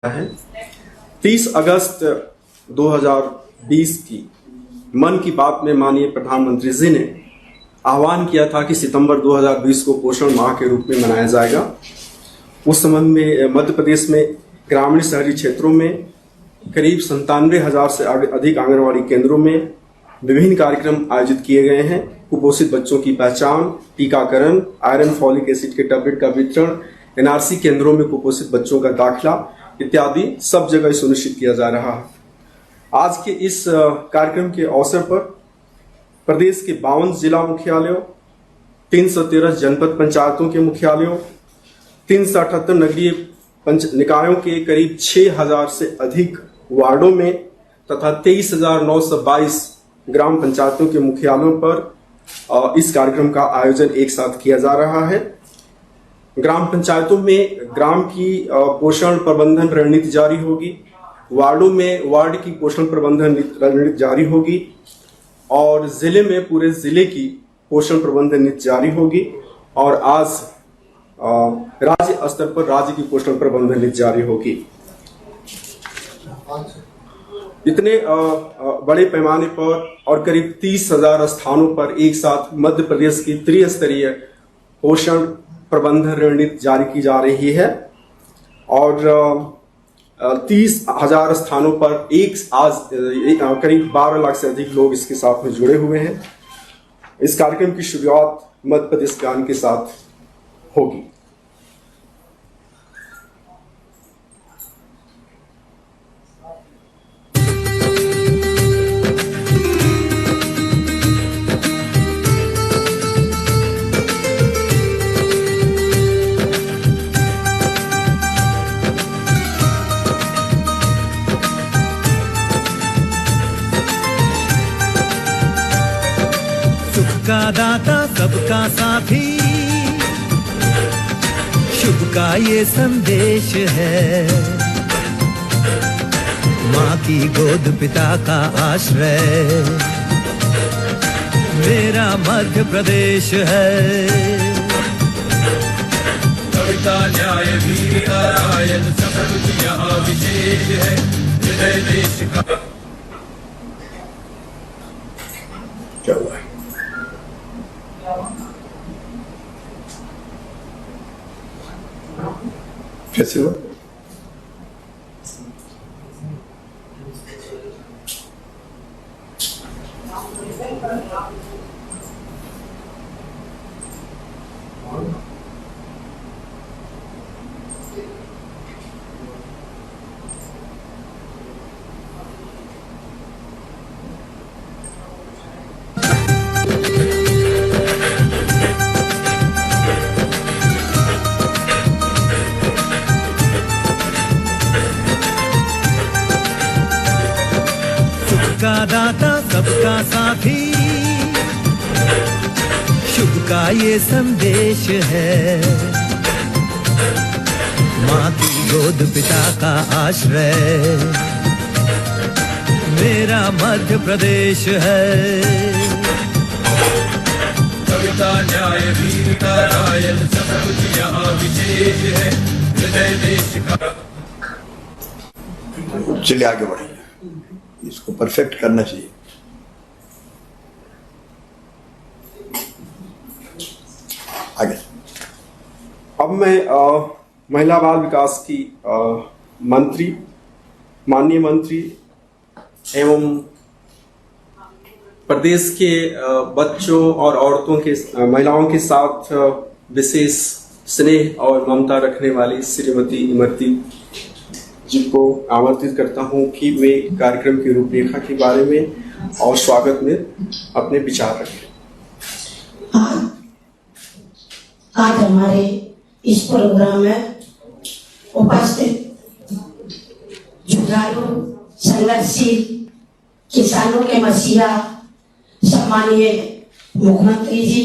है 30 अगस्त 2020 की मन की बात में माननीय प्रधानमंत्री जी ने आह्वान किया था कि सितंबर 2020 को पोषण माह के रूप में मनाया जाएगा। उस संबंध में मध्य प्रदेश में ग्रामीण शहरी क्षेत्रों में करीब 97,000 से अधिक आंगनबाड़ी केंद्रों में विभिन्न कार्यक्रम आयोजित किए गए हैं। कुपोषित बच्चों की पहचान, टीकाकरण, आयरन फॉलिक एसिड के टैबलेट का वितरण, एनआरसी केंद्रों में कुपोषित बच्चों का दाखिला इत्यादि सब जगह सुनिश्चित किया जा रहा है। आज के इस कार्यक्रम के अवसर पर प्रदेश के 52 जिला मुख्यालयों, 313 जनपद पंचायतों के मुख्यालयों, 378 नगरीय निकायों के करीब 6,000 से अधिक वार्डों में तथा 23,922 ग्राम पंचायतों के मुख्यालयों पर इस कार्यक्रम का आयोजन एक साथ किया जा रहा है। ग्राम पंचायतों में ग्राम की पोषण प्रबंधन रणनीति जारी होगी, वार्डों में वार्ड की पोषण प्रबंधन रणनीति जारी होगी और जिले में पूरे जिले की पोषण प्रबंधन नीति जारी होगी और आज राज्य स्तर पर राज्य की पोषण प्रबंधन नीति जारी होगी। इतने बड़े पैमाने पर और करीब 30,000 स्थानों पर एक साथ मध्य प्रदेश की त्रिस्तरीय पोषण प्रबंधन रणनीति जारी की जा रही है और 30,000 स्थानों पर आज करीब 12 लाख से अधिक लोग इसके साथ में जुड़े हुए हैं। इस कार्यक्रम की शुरुआत मध्य प्रदेश गान के साथ होगी। का दाता सबका साथी, शुभ का ये संदेश है। माँ की गोद पिता का आश्रय मेरा मध्य प्रदेश है। कविता न्याय वीर नारायण सब कुछ यहाँ विशेष है। हृदय देश का क्या हुआ है? कैसे हुआ? का दाता सबका साथी, शुभ का ये संदेश है। माँ की गोद पिता का आश्रय मेरा मध्य प्रदेश है। कविता न्याय वीर नारायण सब कुछ यहाँ विशेष है। हृदय देश का चलिए आगे बढ़िए, इसको परफेक्ट करना चाहिए। आगे अब मैं महिला बाल विकास की मंत्री, माननीय मंत्री एवं प्रदेश के बच्चों और औरतों के महिलाओं के साथ विशेष स्नेह और ममता रखने वाली श्रीमती इमरती जी को आमंत्रित करता हूं कि वे कार्यक्रम की रूपरेखा के बारे में और स्वागत में अपने विचार रखें। आज हमारे इस प्रोग्राम में उपस्थित जुझारू, संघर्षशील, किसानों के मसीहा सम्मानीय मुख्यमंत्री जी,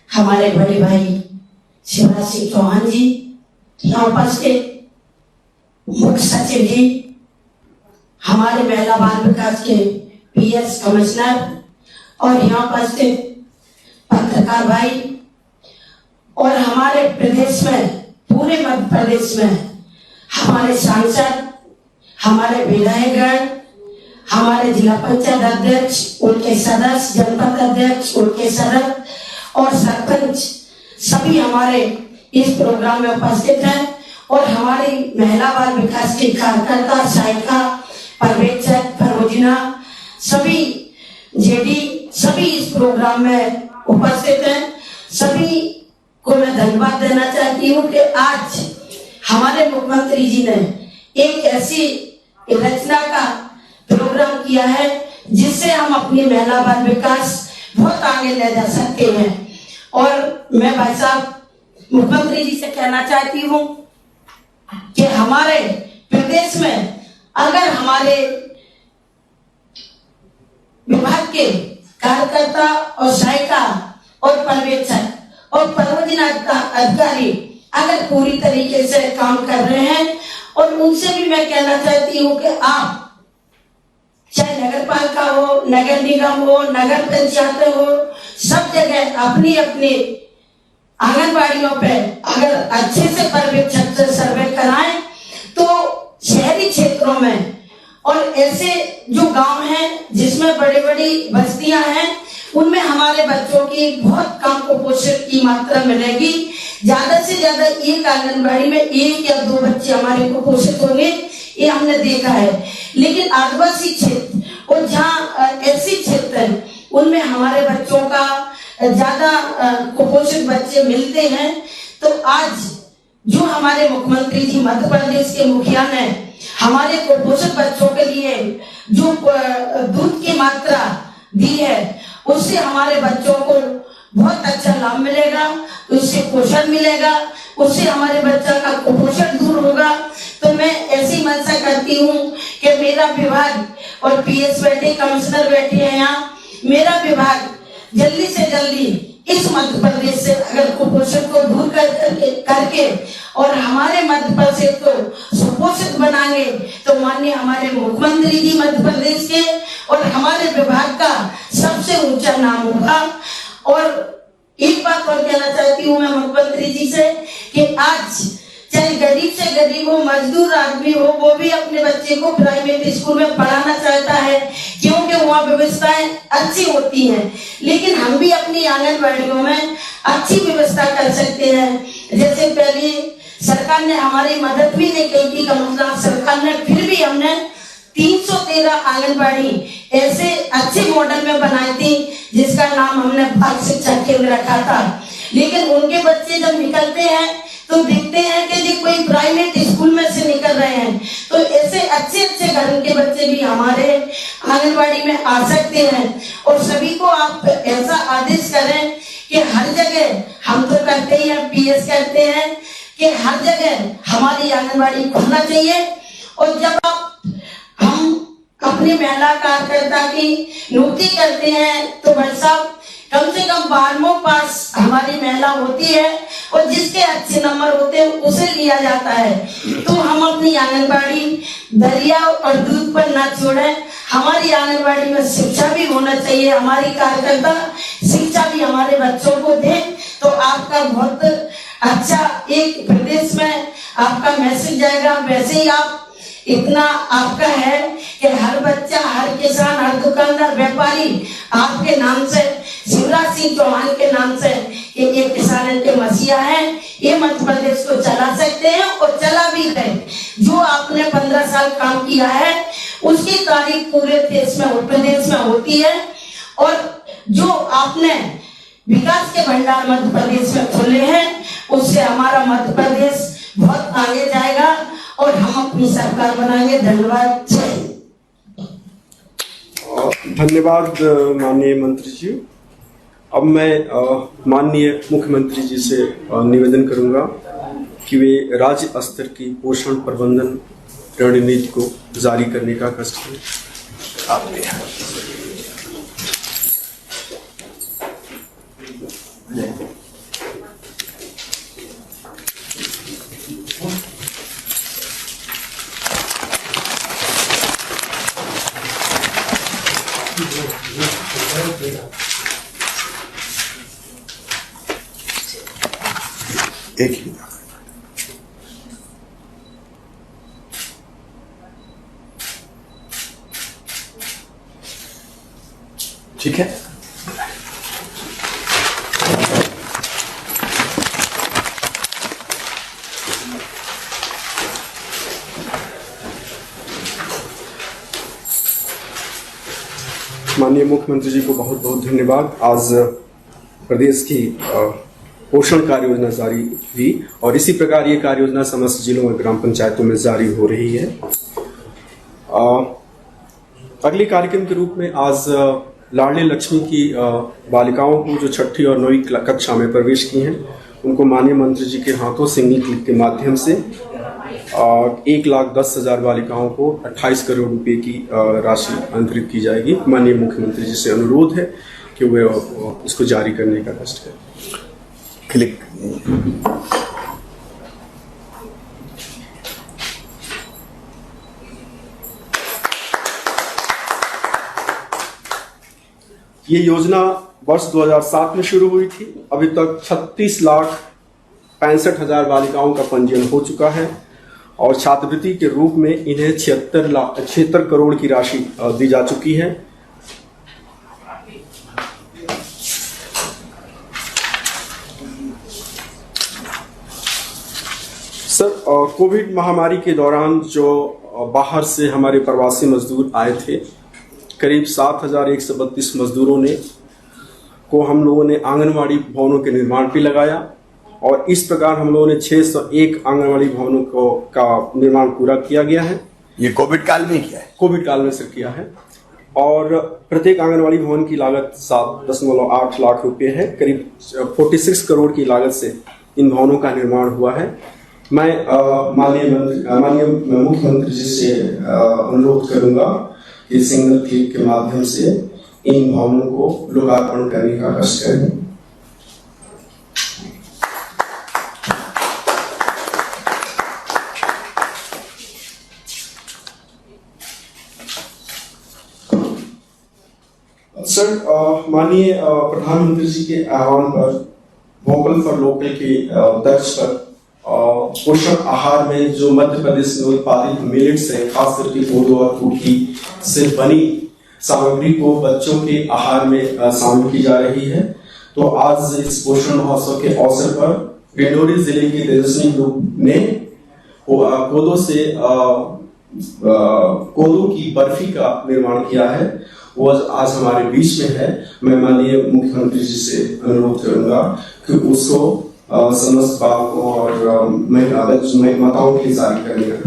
हमारे बड़े भाई शिवराज सिंह चौहान जी, यहाँ उपस्थित मुख्य सचिव जी, हमारे महिला बाल विकास के पीएस कमिश्नर और यहाँ उपस्थित पत्रकार भाई और हमारे प्रदेश में, पूरे मध्य प्रदेश में हमारे सांसद, हमारे विधायकगण, हमारे जिला पंचायत अध्यक्ष, उनके सदस्य, जनपद अध्यक्ष, उनके सदस्य और सरपंच सभी हमारे इस प्रोग्राम में उपस्थित हैं और हमारी महिला बाल विकास की कार्यकर्ता, सहायिका, पर्यवेक्षक, फरोजना, सभी जेडी सभी इस प्रोग्राम में उपस्थित हैं। सभी को मैं धन्यवाद देना चाहती हूँ कि आज हमारे मुख्यमंत्री जी ने एक ऐसी रचना का प्रोग्राम किया है जिससे हम अपनी महिला बाल विकास बहुत आगे ले जा सकते हैं। और मैं भाई साहब मुख्यमंत्री जी से कहना चाहती हूँ कि हमारे प्रदेश में अगर हमारे विभाग के कार्यकर्ता और सहायिका और पर्यवेक्षक और परियोजना अधिकारी अगर पूरी तरीके से काम कर रहे हैं, और उनसे भी मैं कहना चाहती हूँ कि आप चाहे नगर पालिका हो, नगर निगम हो, नगर पंचायत हो, सब जगह अपनी अपनी आंगनबाड़ियों पे अगर अच्छे से पर्यवेक्षक से सर्वे कराएं तो शहरी क्षेत्रों में और ऐसे जो गांव हैं जिसमें बड़ी बड़ी बस्तियां हैं उनमें हमारे बच्चों की बहुत कम कुपोषण की मात्रा मिलेगी। ज्यादा से ज्यादा एक आंगनबाड़ी में 1 या 2 बच्चे हमारे कुपोषित होंगे, ये हमने देखा है। लेकिन आदिवासी क्षेत्र और जहाँ ऐसे क्षेत्र हैं उनमें हमारे बच्चों का ज्यादा कुपोषित बच्चे मिलते हैं। तो आज जो हमारे मुख्यमंत्री जी मध्य प्रदेश के मुखिया ने हमारे कुपोषित बच्चों के लिए जो दूध की मात्रा दी है उससे हमारे बच्चों को बहुत अच्छा लाभ मिलेगा, उससे पोषण मिलेगा, उससे हमारे बच्चा का कुपोषण दूर होगा। तो मैं ऐसी मंशा करती हूँ कि मेरा विभाग और पीएस बैठे, कमिश्नर बैठे हैं यहाँ, मेरा विभाग जल्दी से जल्दी इस मध्य प्रदेश से अगर कुपोषण को दूर करके और हमारे मध्य प्रदेश को सुपोषित बनाएंगे तो माननीय हमारे मुख्यमंत्री जी मध्य प्रदेश के और हमारे विभाग का सबसे ऊंचा नाम होगा। और एक बात और कहना चाहती हूँ मैं मुख्यमंत्री जी से कि आज चाहे गरीब से गरीब हो, मजदूर आदमी हो, वो भी अपने बच्चे को प्राइवेट स्कूल में पढ़ाना चाहता है क्योंकि वहाँ व्यवस्थाएं अच्छी होती हैं। लेकिन हम भी अपनी आंगनबाड़ियों में अच्छी व्यवस्था कर सकते हैं। जैसे पहले सरकार ने हमारी मदद भी नहीं की थी कमलनाथ सरकार ने, फिर भी हमने 313 आंगनबाड़ी ऐसे अच्छे मॉडल में बनाई थी जिसका नाम हमने बाल शिक्षा केंद्र रखा था। लेकिन उनके बच्चे जब निकलते हैं तो देखते हैं कि जी कोई प्राइवेट स्कूल में से निकल रहे हैं, तो ऐसे अच्छे अच्छे घर के बच्चे भी हमारे आंगनबाड़ी में आ सकते हैं। और सभी को आप ऐसा आदेश करें कि हर जगह, हम तो करते ही हैं, पीएस करते हैं कि हर जगह हमारी आंगनबाड़ी खुलना चाहिए। और जब हम अपनी महिला कार्यकर्ता की नियुक्ति करते हैं तो भाई साहब कम से कम 12वां पास हमारी महिला होती है और जिसके अच्छे नंबर होते हैं उसे लिया जाता है। तो हम अपनी आंगनबाड़ी दरिया और दूध पर ना छोड़ें। हमारी आंगनबाड़ी में शिक्षा भी होना चाहिए, हमारी कार्यकर्ता शिक्षा भी हमारे बच्चों को दे। तो आपका बहुत अच्छा एक प्रदेश में आपका मैसेज जाएगा। वैसे ही आप इतना आपका है कि हर बच्चा, हर किसान, हर दुकानदार, व्यापारी आपके नाम से, शिवराज सिंह चौहान के नाम से कि ये किसान के मसीहा है, ये मध्य प्रदेश को चला सकते हैं और चला भी है। जो आपने 15 साल काम किया है उसकी तारीफ पूरे देश में, उत्तर प्रदेश में होती है। और जो आपने विकास के भंडार मध्य प्रदेश में खोले हैं उससे हमारा मध्य प्रदेश बहुत आगे जाएगा और हम अपनी सरकार बनाएंगे। धन्यवाद। धन्यवाद माननीय मंत्री जी। अब मैं माननीय मुख्यमंत्री जी से निवेदन करूंगा कि वे राज्य स्तर की पोषण प्रबंधन रणनीति को जारी करने का कष्ट करें। एक ही ठीक है। माननीय मुख्यमंत्री जी को बहुत बहुत धन्यवाद। आज प्रदेश की पोषण कार्य योजना जारी हुई और इसी प्रकार ये कार्य योजना समस्त जिलों और ग्राम पंचायतों में जारी हो रही है। अगले कार्यक्रम के रूप में आज लाडली लक्ष्मी की बालिकाओं को जो छठी और 9वीं कक्षा में प्रवेश की हैं उनको माननीय मंत्री जी के हाथों सिंगल क्लिक के माध्यम से 1,10,000 बालिकाओं को 28 करोड़ रुपए की राशि अंतरित की जाएगी। माननीय मुख्यमंत्री जी से अनुरोध है कि वे इसको जारी करने का कष्ट करें। क्लिक। ये योजना वर्ष 2007 में शुरू हुई थी। अभी तक 36,65,000 बालिकाओं का पंजीयन हो चुका है और छात्रवृत्ति के रूप में इन्हें 76 करोड़ की राशि दी जा चुकी है। सर, कोविड महामारी के दौरान जो बाहर से हमारे प्रवासी मजदूर आए थे, करीब 7,132 मजदूरों को हम लोगों ने आंगनवाड़ी भवनों के निर्माण पे लगाया और इस प्रकार हम लोगों ने 601 आंगनवाड़ी भवनों का निर्माण पूरा किया गया है। ये कोविड काल में किया है? कोविड काल में सर किया है और प्रत्येक आंगनवाड़ी भवन की लागत 7.8 लाख रुपए है। करीब 46 करोड़ की लागत से इन भवनों का निर्माण हुआ है। मैं माननीय मुख्यमंत्री जी से अनुरोध करूंगा कि सिंगल क्लिक के माध्यम से इन भवनों को लोकार्पण करने का कष्ट करें। सर, माननीय प्रधानमंत्री जी के आह्वान पर वोकल फॉर लोकल के तर्ज पर पोषण आहार में जो मध्य प्रदेश में उत्पादित मिलेट्स है, खास करके कोदो और कुटकी से बनी सामग्री को बच्चों के आहार में शामिल की जा रही है। तो आज इस पोषण महोत्सव के अवसर पर डिंडोरी जिले के तेजस्वी ग्रुप ने कोदो की बर्फी का निर्माण किया है। वो आज हमारे बीच में है। मैं माननीय मुख्यमंत्री जी से अनुरोध करूंगा कि उसको समस्त बातों और माताओं के लिए जारी करने का।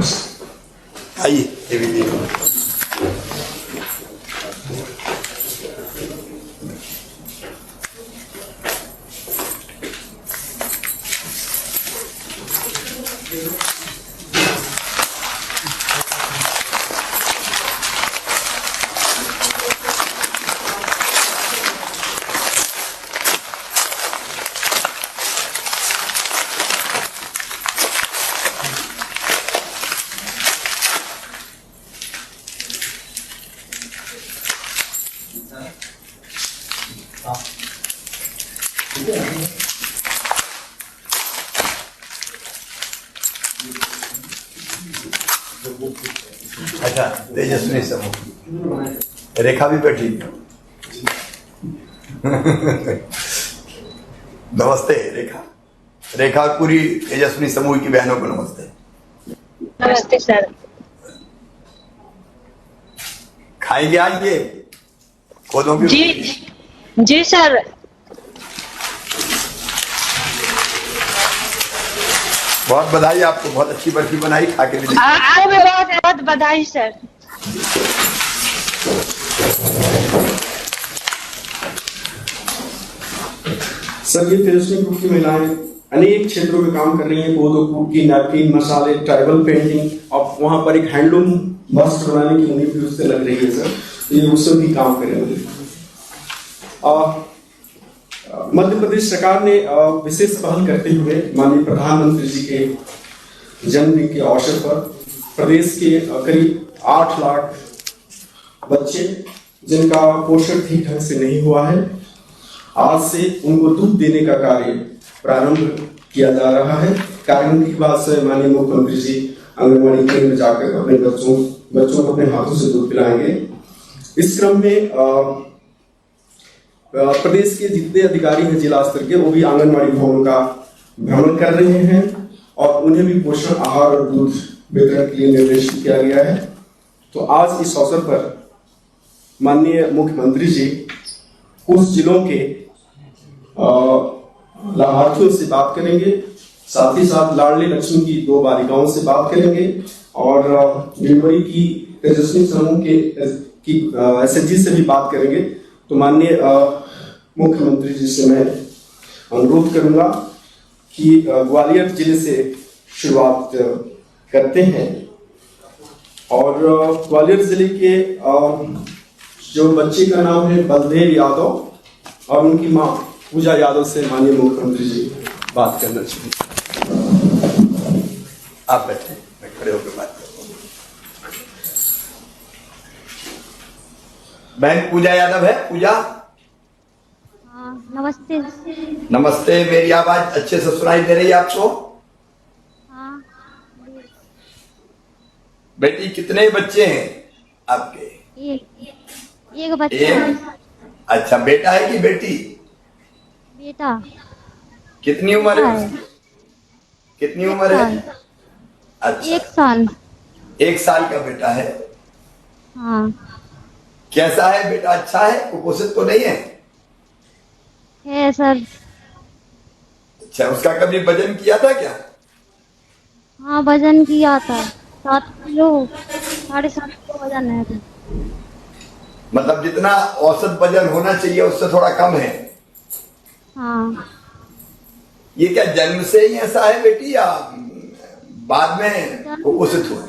आइए अच्छा, तेजस्वी समूह रेखा भी बैठी। नमस्ते रेखा। रेखा पूरी तेजस्वी समूह की बहनों को नमस्ते। नमस्ते सर। खाएंगे आज ये कोदों की? जी सर। बहुत बधाई आपको, बहुत अच्छी बर्फी बनाई, खा के भी आपको भी बहुत बहुत बधाई सर। सर, ये तेजस्वी ग्रुप की महिलाएं अनेक क्षेत्रों में काम कर रही हैं। कोदो कुटकी, नैपकिन, मसाले, ट्राइबल पेंटिंग और वहां पर एक हैंडलूम वस्त्र बनाने की उम्मीद भी उससे लग रही है सर। तो ये उससे भी काम करेंगे। मध्य प्रदेश सरकार ने विशेष पहल करते हुए माननीय प्रधानमंत्री जी के जन्मदिन के अवसर पर प्रदेश के करीब 8 लाख बच्चे जिनका पोषण ठीक ढंग से नहीं हुआ है, आज से उनको दूध देने का कार्य प्रारंभ किया जा रहा है। कार्यक्रम की बात से माननीय मुख्यमंत्री जी आंगनबाड़ी केंद्र में जाकर अपने बच्चों को अपने हाथों से दूध पिलाएंगे। इस क्रम में प्रदेश के जितने अधिकारी हैं जिला स्तर के, वो भी आंगनबाड़ी भवनों का भ्रमण कर रहे हैं और उन्हें भी पोषण आहार और दूध वितरण के लिए निर्देशित किया गया है। तो आज इस अवसर पर माननीय मुख्यमंत्री जी कुछ जिलों के लाभार्थियों से बात करेंगे, साथ ही साथ लाडली लक्ष्मी की 2 बालिकाओं से बात करेंगे और नीलमणि की तेजस्विनी समूह के एसएचजी से भी बात करेंगे। तो माननीय मुख्यमंत्री जी से मैं अनुरोध करूंगा कि ग्वालियर जिले से शुरुआत करते हैं और ग्वालियर जिले के जो बच्चे का नाम है बलदेव यादव और उनकी मां पूजा यादव से माननीय मुख्यमंत्री जी बात करना चाहिए। आप बैठे, मैं खड़े होकर बात करूँ। बहन पूजा यादव है। पूजा हाँ, नमस्ते। नमस्ते। मेरी आवाज अच्छे से सुनाई दे रही है आपको? हाँ, बेटी कितने बच्चे हैं आपके? एक बच्चा है। अच्छा, बेटा है कि बेटी? बेटा कितनी उम्र है? है। कितनी उम्र है? अच्छा, 1 साल। 1 साल का बेटा है। हाँ, कैसा है बेटा? अच्छा है, कुपोषित तो नहीं है? है सर। अच्छा, उसका कभी वजन किया था क्या? हाँ, वजन किया था 7 किलो, 7.5 किलो वजन है अभी। मतलब जितना औसत वजन होना चाहिए उससे थोड़ा कम है। हाँ, ये क्या जन्म से ही ऐसा है बेटी या बाद में कुपोषित हुआ?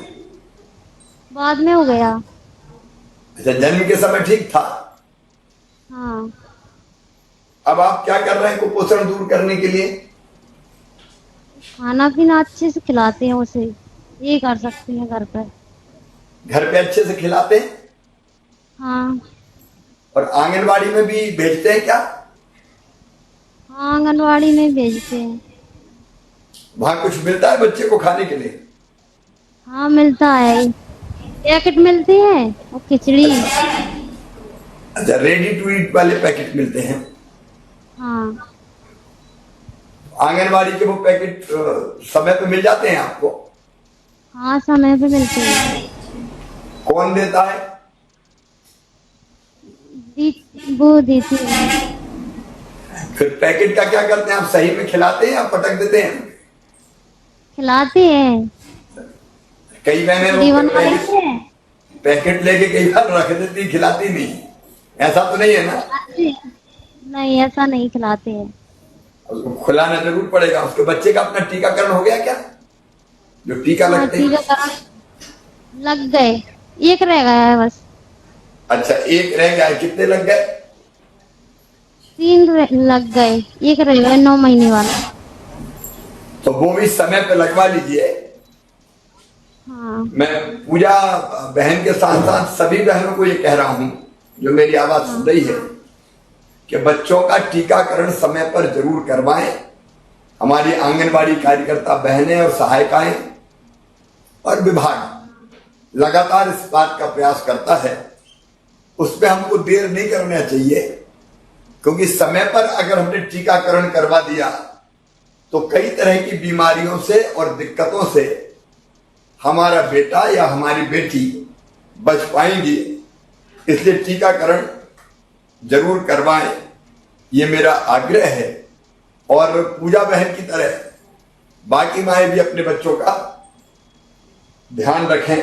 बाद में हो गया। अच्छा, जन्म के समय ठीक था। हाँ, अब आप क्या कर रहे हैं कुपोषण दूर करने के लिए? खाना पीना अच्छे से खिलाते हैं उसे, ये कर सकते हैं घर पर। घर पे अच्छे से खिलाते हैं हाँ, और आंगनबाड़ी में भी भेजते हैं क्या? हाँ, आंगनवाड़ी में भेजते हैं। वहां कुछ मिलता है बच्चे को खाने के लिए? हाँ, मिलता है, पैकेट मिलते हैं और खिचड़ी। अच्छा, रेडी टू ईट वाले पैकेट मिलते हैं। हाँ, आंगनबाड़ी के वो पैकेट समय पे मिल जाते हैं आपको? हाँ, समय पे मिलते हैं। कौन देता है? वो देती है। फिर पैकेट का क्या करते हैं आप? सही में खिलाते हैं या पटक देते हैं? खिलाते हैं, कई बहनें खिचड़ी वो बना देते हैं। पैकेट लेके कई बार रख देती, खिलाती नहीं। ऐसा तो नहीं है ना? नहीं, ऐसा नहीं खिलाते हैं। उसको खिलाना जरूर पड़ेगा। उसके बच्चे का अपना टीकाकरण हो गया क्या? जो टीका हाँ, लगते हैं? टीकाकरण लग गए, 1 रह गया है बस। अच्छा, 1 रह गया है। कितने लग गए? 3 लग गए, 1 रह गया 9 महीने वाला। तो वो भी समय पे लगवा लीजिए। हाँ, मैं पूजा बहन के साथ साथ सभी बहनों को ये कह रहा हूं जो मेरी आवाज सुन रही है कि बच्चों का टीकाकरण समय पर जरूर करवाएं। हमारी आंगनबाड़ी कार्यकर्ता बहनें और सहायिकाएं और विभाग लगातार इस बात का प्रयास करता है। उस पर हमको देर नहीं करना चाहिए, क्योंकि समय पर अगर हमने टीकाकरण करवा दिया तो कई तरह की बीमारियों से और दिक्कतों से हमारा बेटा या हमारी बेटी बच पाएंगी। इसलिए टीकाकरण जरूर करवाएं, ये मेरा आग्रह है। और पूजा बहन की तरह बाकी माएं भी अपने बच्चों का ध्यान रखें।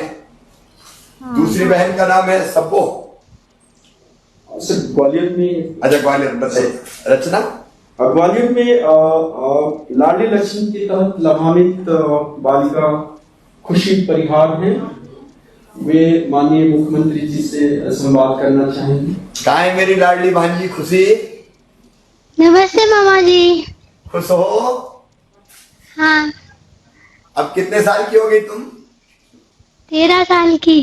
हाँ। दूसरी बहन का नाम है सब्बो। सर, ग्वालियर में अच्छा, ग्वालियर बताइए। रचना? ग्वालियर में लाडली लक्ष्मी के तहत लाभान्वित बालिका खुशी परिहार हैं, वे माननीय मुख्यमंत्री जी से संवाद करना चाहेंगे। कहाँ है मेरी लाडली भांजी खुशी? नमस्ते मामा जी। खुश हो? हाँ, अब कितने साल की हो गई तुम? 13 साल की।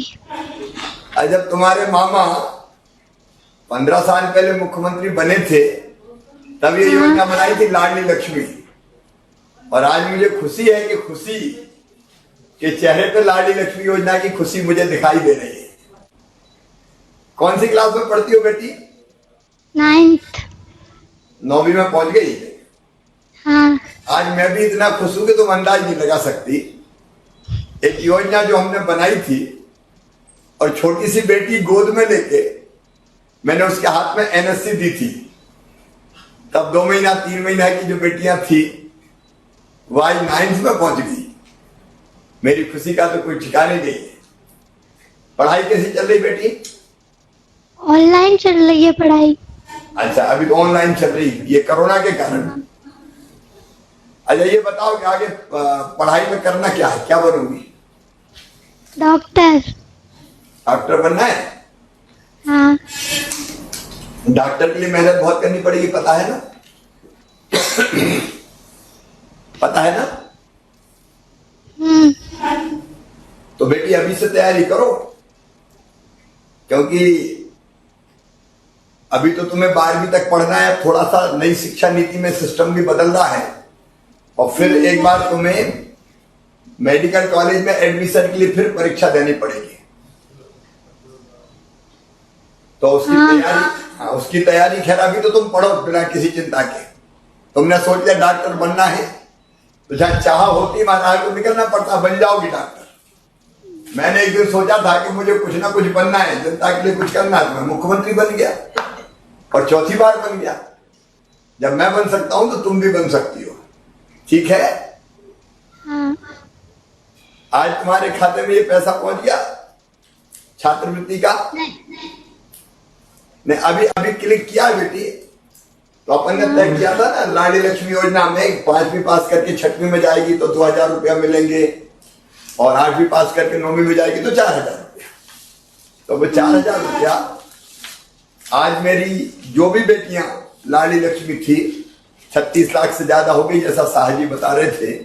जब तुम्हारे मामा 15 साल पहले मुख्यमंत्री बने थे तब ये योजना बनाई थी लाडली लक्ष्मी। और आज मुझे खुशी है कि खुशी के चेहरे पे लाडली लक्ष्मी योजना की खुशी मुझे दिखाई दे रही है। कौन सी क्लास में पढ़ती हो बेटी? 9th। 9वीं में पहुंच गई। हाँ। आज मैं भी इतना खुश हूं कि तुम अंदाज नहीं लगा सकती। एक योजना जो हमने बनाई थी और छोटी सी बेटी गोद में लेके मैंने उसके हाथ में एनएससी दी थी, तब 2 महीना 3 महीना की जो बेटियां थी वो आज 9th में पहुंच गई। मेरी खुशी का तो कोई ठिकाने नहीं है। पढ़ाई कैसी चल रही बेटी? ऑनलाइन चल रही है पढ़ाई। अच्छा, अभी तो ऑनलाइन चल रही है, ये कोरोना के कारण। अच्छा, ये बताओ कि आगे पढ़ाई में करना क्या है, क्या बनोगी? डॉक्टर। डॉक्टर बनना है? हाँ। डॉक्टर के लिए मेहनत बहुत करनी पड़ेगी, पता है ना? पता है ना? तो बेटी अभी से तैयारी करो, क्योंकि अभी तो तुम्हें 12वीं तक पढ़ना है। थोड़ा सा नई शिक्षा नीति में सिस्टम भी बदल रहा है और फिर एक बार तुम्हें मेडिकल कॉलेज में एडमिशन के लिए फिर परीक्षा देनी पड़ेगी। तो उसकी तैयारी खैर अभी तो तुम पढ़ो बिना किसी चिंता के। तुमने सोच लिया डॉक्टर बनना है तो जहां चाह होती महाराज को निकलना पड़ता, बन जाओगी डॉक्टर। मैंने एक दिन सोचा था कि मुझे कुछ ना कुछ बनना है, जनता के लिए कुछ करना है, तो मैं मुख्यमंत्री बन गया और चौथी बार बन गया। जब मैं बन सकता हूं तो तुम भी बन सकती हो, ठीक है? हाँ। आज तुम्हारे खाते में ये पैसा पहुंच गया छात्रवृत्ति का? नहीं, अभी क्लिक किया बेटी। तो अपन ने तय किया था ना लाड़ी लक्ष्मी योजना में, 5वीं पास करके 6वीं में जाएगी तो 2000 रुपया मिलेंगे और 8वीं पास करके 9वीं में जाएगी तो 4000 रुपया। तो वो 4000 रुपया आज मेरी जो भी बेटियां लाड़ी लक्ष्मी थी 36 लाख से ज्यादा हो गई, जैसा शाह जी बता रहे थे।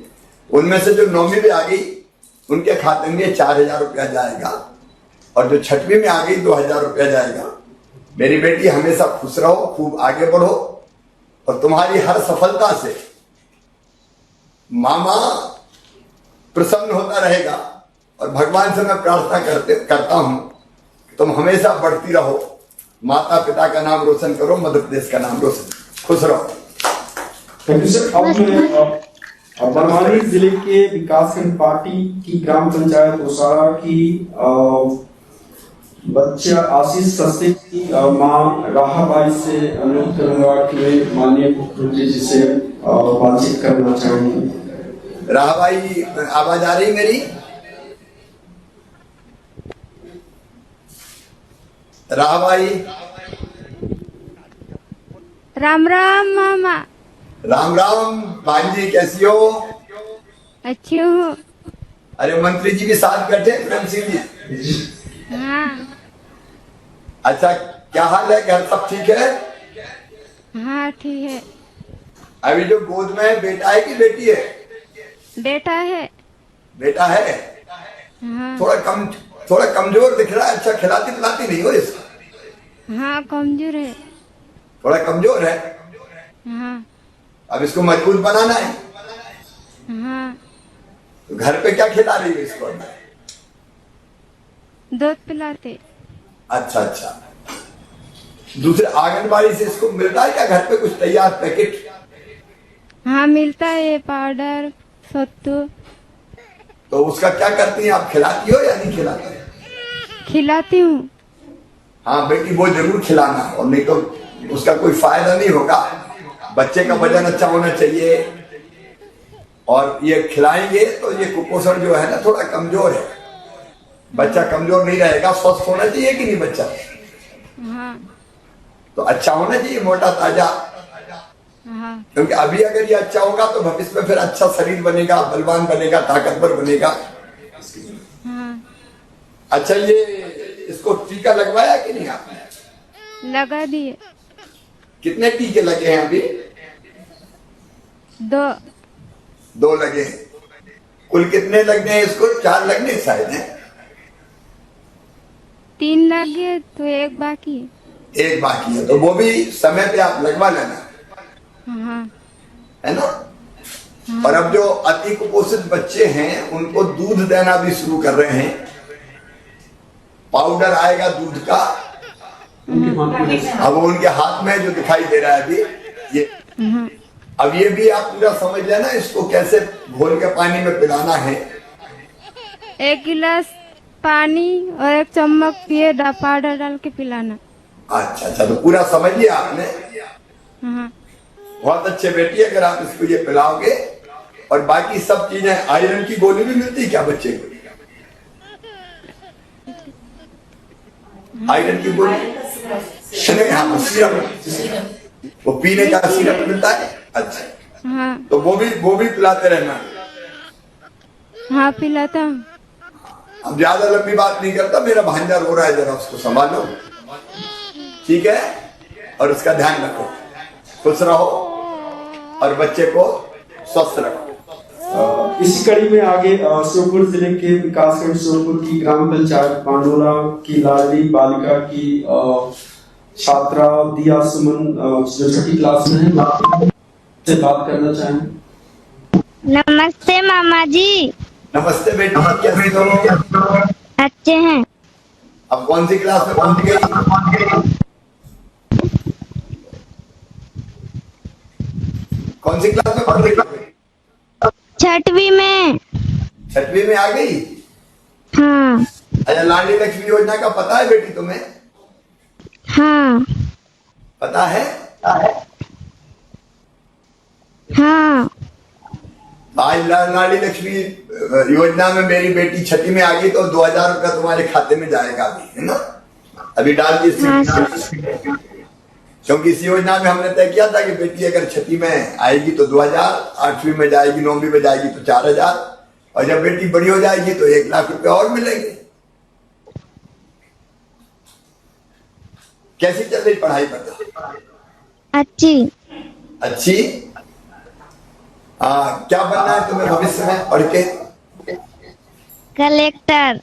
उनमें से जो 9वीं में आ गई उनके खाते में 4000 रुपया जाएगा और जो 6वीं में आ गई 2000 रुपया जाएगा। मेरी बेटी हमेशा खुश रहो, खूब आगे बढ़ो और तुम्हारी हर सफलता से मामा प्रसन्न होता रहेगा। और भगवान से मैं प्रार्थना करता हूं कि तुम हमेशा बढ़ती रहो, माता पिता का नाम रोशन करो, मध्य प्रदेश का नाम रोशन, खुश रहो। Thank you sir. अब मैं बड़वानी जिले के विकासखंड पार्टी की ग्राम पंचायत ओसारा की बच्चा आशीष सस्ते की मां राहाबाई से अनुरोध करूंगा कि वे माननीय मुख्यमंत्री जी से बातचीत करना चाहेंगे। राहाबाई, आवाज आ रही मेरी? राहाबाई, राम राम मामा। राम राम भांजी, कैसी हो? अच्छी हूँ। अरे मंत्री जी भी साथ बैठे, प्रेम सिंह जी। हाँ। अच्छा, क्या हाल है? घर सब ठीक है? हाँ ठीक है। अभी जो गोद में है बेटा है कि बेटी है? बेटा है। बेटा है। हाँ। थोड़ा कमजोर दिख रहा है। अच्छा, खिलाती पिलाती नहीं हो इसको? हाँ कमजोर है। थोड़ा कमजोर है। हाँ। अब इसको मजबूत बनाना है। हाँ। तो घर पे क्या खिला रही हो इसको? दूध पिलाते। अच्छा अच्छा। दूसरे आंगनबाड़ी से इसको मिलता है क्या घर पे कुछ तैयार पैकेट? हाँ मिलता है, पाउडर सत्तू। तो उसका क्या करती हैं आप? खिलाती हो या नहीं खिलाती? खिलाती हूँ। हाँ बेटी, वो जरूर खिलाना, और नहीं तो उसका कोई फायदा नहीं होगा। बच्चे का वजन अच्छा होना चाहिए और ये खिलाएंगे तो ये कुपोषण जो है ना थोड़ा कमजोर है। बच्चा कमजोर नहीं रहेगा, स्वस्थ होना चाहिए कि नहीं बच्चा? हाँ। तो अच्छा होना चाहिए, मोटा ताजा। हाँ। क्योंकि अभी अगर ये अच्छा होगा तो भविष्य में फिर अच्छा शरीर बनेगा, बलवान बनेगा, ताकतवर बनेगा। हाँ। अच्छा, ये इसको टीका लगवाया कि नहीं आपने? लगा दिए। कितने टीके लगे हैं अभी? 2 लगे हैं। कुल कितने लगने हैं इसको? 4 लगने शायद हैं। 3 लगे तो 1 बाकी है। 1 बाकी है, तो वो भी समय पे आप लगवा लेना, हाँ। है ना? और अब जो अति कुपोषित बच्चे हैं उनको दूध देना भी शुरू कर रहे हैं। पाउडर आएगा दूध का, अब वो उनके हाथ में जो दिखाई दे रहा है अभी, ये हाँ। अब ये भी आप पूरा समझ लेना, इसको कैसे घोल के पानी में पिलाना है। 1 गिलास पानी और 1 चम्मच पिए पाउडर डाल के पिलाना। अच्छा, तो पूरा समझ लिया आपने। हाँ। बहुत अच्छे बेटी, अगर आप इसको ये पिलाओगे। और बाकी सब चीजें, आयरन की गोली भी मिलती है क्या बच्चे को? आयरन की गोली नहीं, हाँ सिरप, वो पीने का सिरप मिलता है। अच्छा, हाँ। तो वो भी पिलाते रहना। हाँ पिलाता हूँ। अब ज्यादा लंबी बात नहीं करता, मेरा भांजा रो रहा है, जरा उसको संभालो, ठीक है? और उसका ध्यान रखो, खुश रहो और बच्चे को स्वस्थ रखो। इसी कड़ी में आगे श्योपुर जिले के विकासखंड श्योपुर की ग्राम पंचायत पांडोला की लाडली बालिका की छात्रा दिया सुमन, जो छठी क्लास में है, से बात करना चाहेंगे। नमस्ते मामा जी। नमस्ते बेटी, कैसे हो? अच्छे हैं। अब कौन सी क्लास में पहुंच गई? कौन सी क्लास में पढ़ रही हो? 6वीं में। 6वीं में आ गई? हाँ। अच्छा, लाडली लक्ष्मी योजना का पता है बेटी तुम्हें? हाँ। पता है? हाँ। आज लाडली लक्ष्मी योजना में मेरी बेटी 6वीं में आ गई, तो 2000 रुपया तुम्हारे खाते में जाएगा अभी, है ना? अभी डाल दी। क्योंकि इस योजना में हमने तय किया था कि बेटी अगर 6वीं में आएगी तो 2000, 8वीं में जाएगी, 9वीं में जाएगी तो 4000, और जब बेटी बड़ी हो जाएगी तो 1 लाख रुपए और मिलेंगे। कैसी चल रही पढ़ाई बता? अच्छी। क्या बनना है तुम्हें भविष्य में पढ़ के? कलेक्टर।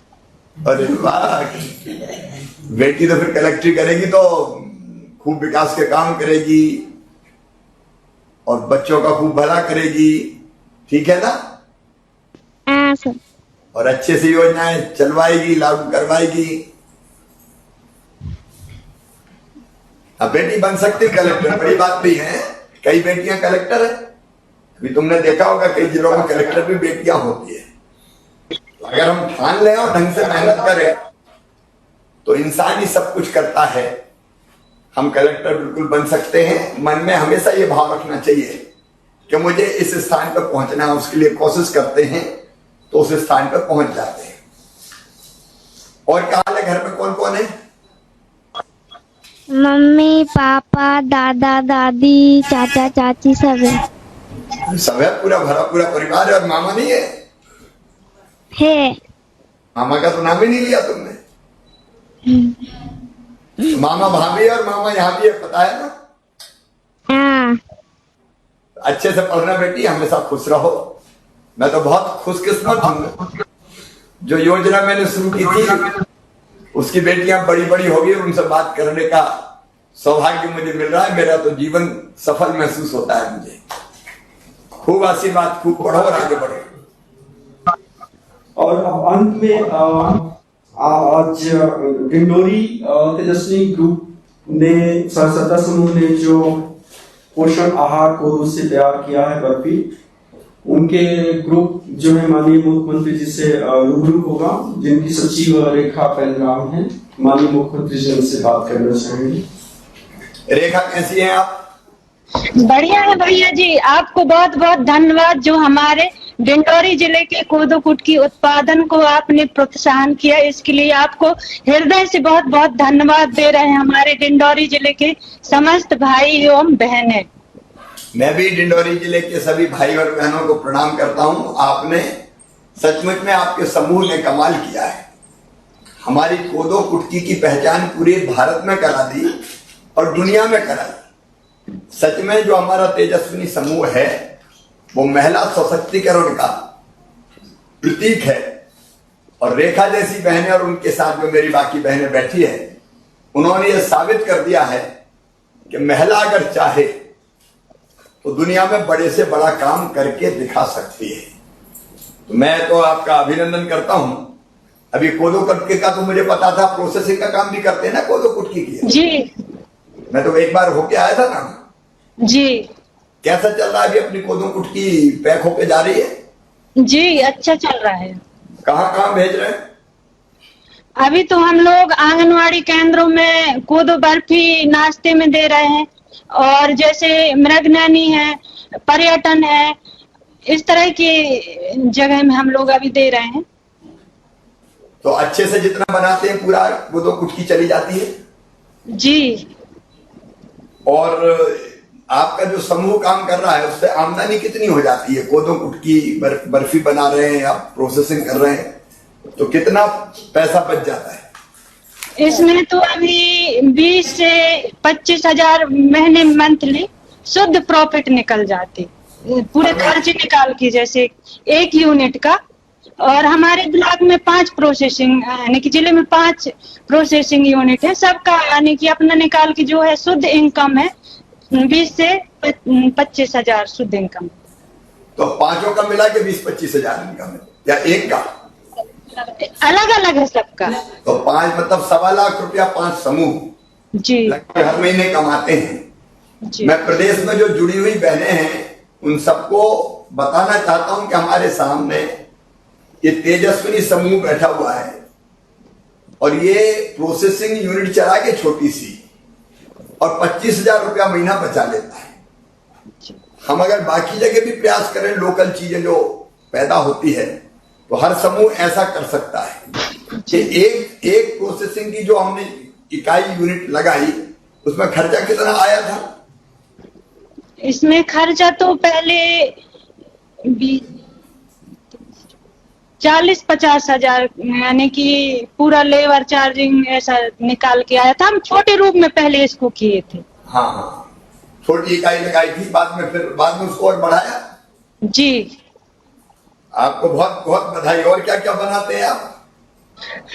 अरे वाह, बेटी तो फिर कलेक्ट्री करेगी तो खूब विकास के काम करेगी और बच्चों का खूब भला करेगी, ठीक है ना? हाँ सर। और अच्छे से योजनाएं चलवाएगी, लागू करवाएगी। अब बेटी बन सकती कलेक्टर, बड़ी बात नहीं है। कई बेटियां कलेक्टर है, अभी तुमने देखा होगा कई जिलों में कलेक्टर भी बेटियां होती है। अगर हम ठान लें और ढंग से मेहनत करें तो इंसान ही सब कुछ करता है। हम कलेक्टर बिल्कुल बन सकते हैं। मन में हमेशा ये भाव रखना चाहिए कि मुझे इस स्थान पर पहुंचना है, उसके लिए कोशिश करते हैं तो उस स्थान पर पहुंच जाते हैं। और क्या हाल है, घर में कौन कौन है? मम्मी पापा दादा दादी चाचा चाची सब है। सब है, पूरा भरा पूरा परिवार है। और मामा नहीं है? है। मामा का तो नाम ही नहीं लिया तुमने। मामा भाभी और मामा यहाँ भी है, पता है ना? हाँ। अच्छे से पढ़ना बेटी, हमेशा खुश रहो। मैं तो बहुत खुशकिस्मत हूँ, जो योजना मैंने शुरू की थी उसकी बेटियां बड़ी बड़ी होगी और उनसे बात करने का सौभाग्य मुझे मिल रहा है। मेरा तो जीवन सफल महसूस होता है मुझे। खूब आशीर्वाद, खूब पढ़ो और आगे बढ़ो। और अब अंत में आज डिंडोरी तेजस्विनी ग्रुप ने सदस्य समूह ने जो पोषण आहार कोदों से तैयार किया है बर्फी, उनके ग्रुप जो है माननीय मुख्यमंत्री जी से रूबरू होगा, जिनकी सचिव रेखा पेलराम है। माननीय मुख्यमंत्री जी उनसे बात करना चाहेंगे। रेखा, कैसी हैं आप? बढ़िया है भैया जी, आपको बहुत बहुत धन्यवाद जो हमारे डिंडोरी जिले के कोदो कुटकी उत्पादन को आपने प्रोत्साहन किया। इसके लिए आपको हृदय से बहुत बहुत धन्यवाद दे रहे हैं हमारे डिंडोरी जिले के समस्त भाई एवं बहनें। मैं भी डिंडोरी जिले के सभी भाई और बहनों को प्रणाम करता हूं। आपने सचमुच में, आपके समूह ने कमाल किया है। हमारी कोदो कुटकी की पहचान पूरे भारत में करा दी और दुनिया में करा दी। सच में जो हमारा तेजस्विनी समूह है वो महिला सशक्तिकरण का प्रतीक है। और रेखा जैसी बहनें और उनके साथ जो मेरी बाकी बहनें बैठी है, उन्होंने ये साबित कर दिया है कि महिला अगर चाहे तो दुनिया में बड़े से बड़ा काम करके दिखा सकती है। तो मैं तो आपका अभिनंदन करता हूं। अभी कोदो कुटकी का तो मुझे पता था, प्रोसेसिंग का काम भी करते हैं ना, कोदो कुटकी की। जी मैं तो एक बार होके आया था ना जी। कैसा चल रहा है अभी अपनी कोदो कुटकी पैक होके जा रही है? जी अच्छा चल रहा है। कहाँ कहाँ भेज रहे हैं? अभी तो हम लोग आंगनवाड़ी केंद्रों में कोदो बर्फी नाश्ते में दे रहे हैं, और जैसे मृगनैनी है, पर्यटन है, इस तरह की जगह में हम लोग अभी दे रहे हैं। तो अच्छे से जितना बनाते हैं पूरा कोदो कुटकी चली जाती है? जी। और आपका जो समूह काम कर रहा है उससे आमदनी कितनी हो जाती है? कोदो कुटकी बर्फी बना रहे हैं, आप प्रोसेसिंग कर रहे हैं, तो कितना पैसा बच जाता है? इसमें तो अभी 20 से 25 हजार महीने मंथली शुद्ध प्रॉफिट निकल जाते, पूरे खर्च निकाल के, जैसे एक यूनिट का। और हमारे ब्लॉक में 5 प्रोसेसिंग यानी कि जिले में 5 प्रोसेसिंग यूनिट है, सबका यानी कि अपना निकाल के जो है शुद्ध इनकम है 20 से 25 हजार शुद्ध इनकम। तो पांचों का मिला के 20-25 हजार इनकम है या एक का? अलग अलग है सबका। तो 5 मतलब 1.25 लाख रुपया 5 समूह जी लगभग हर महीने कमाते हैं। जी। मैं प्रदेश में जो जुड़ी हुई बहनें हैं उन सबको बताना चाहता हूं कि हमारे सामने ये तेजस्विनी समूह बैठा हुआ है और ये प्रोसेसिंग यूनिट चला के छोटी सी और 25,000 रुपया महीना बचा लेता है। हम अगर बाकी जगह भी प्रयास करें, लोकल चीजें जो पैदा होती है, तो हर समूह ऐसा कर सकता है कि एक प्रोसेसिंग की जो हमने इकाई यूनिट लगाई उसमें खर्चा कितना आया था? इसमें खर्चा तो पहले 40-50 हजार यानी कि पूरा लेबर चार्जिंग ऐसा निकाल के आया था। हम छोटे रूप में पहले इसको किए थे। हाँ, छोटी इकाई लगाई थी, बाद में उसको और बढ़ाया। जी आपको बहुत बहुत बधाई। और क्या क्या बनाते हैं आप?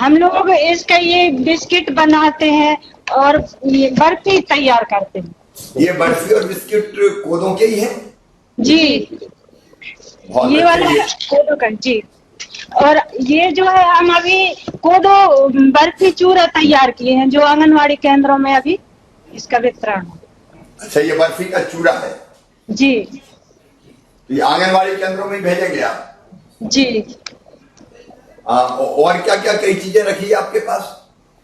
हम लोग इसका ये बिस्किट बनाते हैं और ये बर्फी तैयार करते हैं। ये बर्फी और बिस्किट कोदों के ही है? जी बहुत ये अच्छे। वाला कोदो का। जी। और ये जो है हम अभी कोदो बर्फी चूरा तैयार किए हैं जो आंगनवाड़ी केंद्रों में अभी इसका वितरण है। अच्छा, ये बर्फी का चूरा है? जी तो ये आंगनवाड़ी केंद्रों में भेजेंगे आप? जी। और क्या क्या कई चीजें रखी है आपके पास?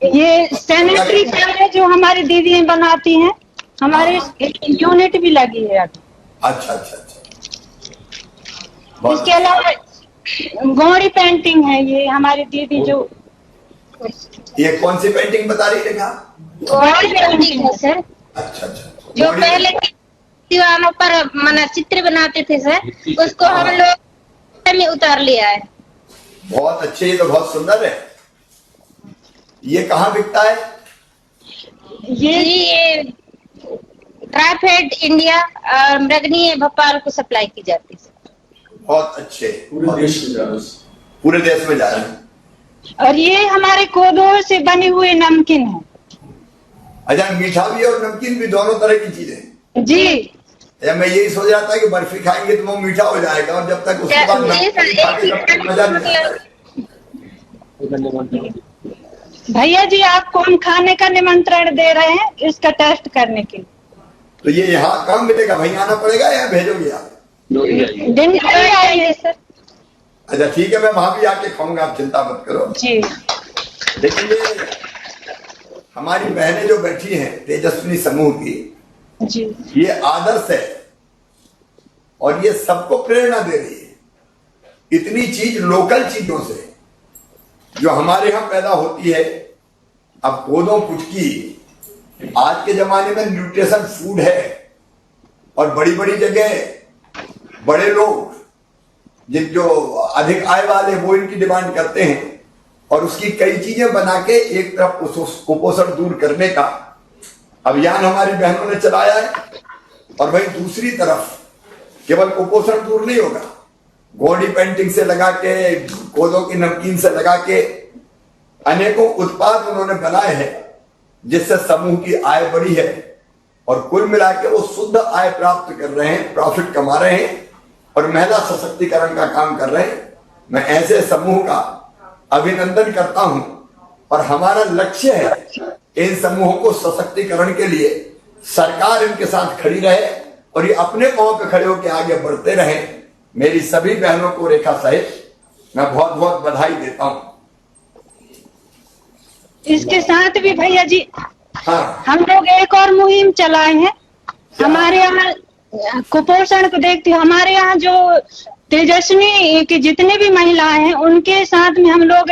ये सैनिटरी पैड है जो हमारी दीदियां बनाती हैं, हमारे यूनिट भी लगी है अभी। अच्छा अच्छा अच्छा। बहुत इसके अलावा गौरी पेंटिंग है, ये हमारी दीदी जो। ये कौन सी पेंटिंग बता रही है? गौरी पेंटिंग है सर, अच्छा अच्छा। जो पहले दीवारों पर मना चित्र बनाते थे सर, उसको हम लोग में उतार लिया है। बहुत अच्छे, ये तो बहुत सुंदर है। ये कहाँ बिकता है? ये ट्राइफेड इंडिया और मृगनी भोपाल को सप्लाई की जाती है। बहुत अच्छे, पूरे देश में जा रहा है। पूरे देश में जा रहे हैं। और ये हमारे कोदो से बने हुए नमकीन है। अच्छा, मीठा भी और नमकीन भी, दोनों तरह की चीजें? जी। या मैं यही सोच रहा था कि बर्फी खाएंगे तो वो मीठा हो जाएगा और जब तक उसके बाद नमकीन खा के तब तक मजा नहीं आएगा। भैया जी आपको हम खाने का निमंत्रण दे रहे हैं इसका टेस्ट करने के लिए। तो ये यहाँ कहाँ मिलेगा? वहीं आना पड़ेगा या भेजोगे आप? दिन आइए सर। अच्छा ठीक है, मैं वहां भी आके खाऊंगा, आप चिंता मत करो। जी। लेकिन ये हमारी बहनें जो बैठी हैं तेजस्विनी समूह की, जी ये आदर्श है और ये सबको प्रेरणा दे रही है। इतनी चीज लोकल चीजों से जो हमारे यहाँ पैदा होती है। अब कोदो कुटकी आज के जमाने में न्यूट्रिशन फूड है और बड़ी बड़ी जगह बड़े लोग जिन जो अधिक आय वाले वो इनकी डिमांड करते हैं और उसकी कई चीजें बना के एक तरफ कुपोषण दूर करने का अभियान हमारी बहनों ने चलाया है। और वहीं दूसरी तरफ केवल कुपोषण दूर नहीं होगा, गौरी पेंटिंग से लगा के, कोदो की नमकीन से लगा के अनेकों उत्पाद उन्होंने बनाए हैं जिससे समूह की आय बढ़ी है और कुल मिला के वो शुद्ध आय प्राप्त कर रहे हैं, प्रॉफिट कमा रहे हैं और महिला सशक्तिकरण का काम कर रहे हैं। मैं ऐसे समूह का अभिनंदन करता हूं और हमारा लक्ष्य है इन समूहों को सशक्तिकरण के लिए सरकार इनके साथ खड़ी रहे और ये अपने पांव पे खड़े होकर आगे बढ़ते रहे। मेरी सभी बहनों को रेखा सहित मैं बहुत बहुत बधाई देता हूं। इसके साथ भी भैया जी हाँ, हम लोग एक और मुहिम चलाए हैं। हमारे यहाँ कुपोषण को देखते हुए हमारे यहाँ जो तेजस्वी की जितनी भी महिलाएं हैं उनके साथ में हम लोग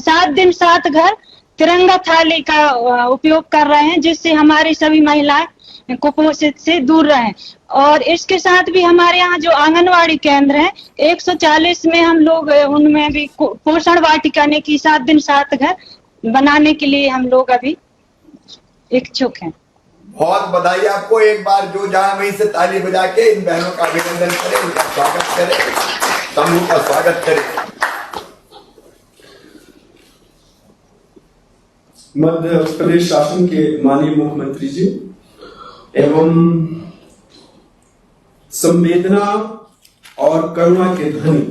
7 दिन 7 घर तिरंगा थाली का उपयोग कर रहे हैं, जिससे हमारी सभी महिलाएं कुपोषित से दूर रहें। और इसके साथ भी हमारे यहाँ जो आंगनवाड़ी केंद्र हैं 140 में हम लोग उनमें भी पोषण वाटिका की 7 दिन 7 घर बनाने के लिए हम लोग अभी इच्छुक हैं। बहुत बधाई आपको। एक बार जो जहां वहीं से ताली बजा के इन बहनों का अभिनंदन करें, उनका स्वागत करें, समूह का स्वागत करें। मध्य प्रदेश शासन के माननीय मुख्यमंत्री जी एवं संवेदना और करुणा के धनी,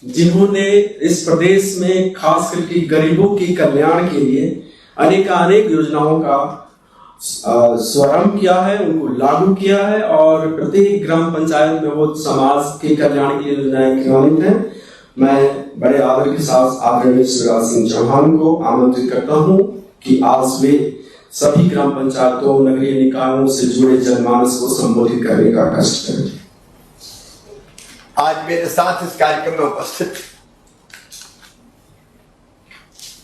जिन्होंने इस प्रदेश में खास करके गरीबों के कल्याण के लिए अनेक योजनाओं का शुभारंभ किया है, उनको लागू किया है और प्रत्येक ग्राम पंचायत में वो समाज के कल्याण के लिए योजनाएं क्रियान्वित हैं। मैं बड़े आदर के साथ आदरणीय शिवराज सिंह चौहान को आमंत्रित करता हूं कि आज वे सभी ग्राम पंचायतों, नगरीय निकायों से जुड़े जनमानस को संबोधित करने का कष्ट करें। आज मेरे साथ इस कार्यक्रम में उपस्थित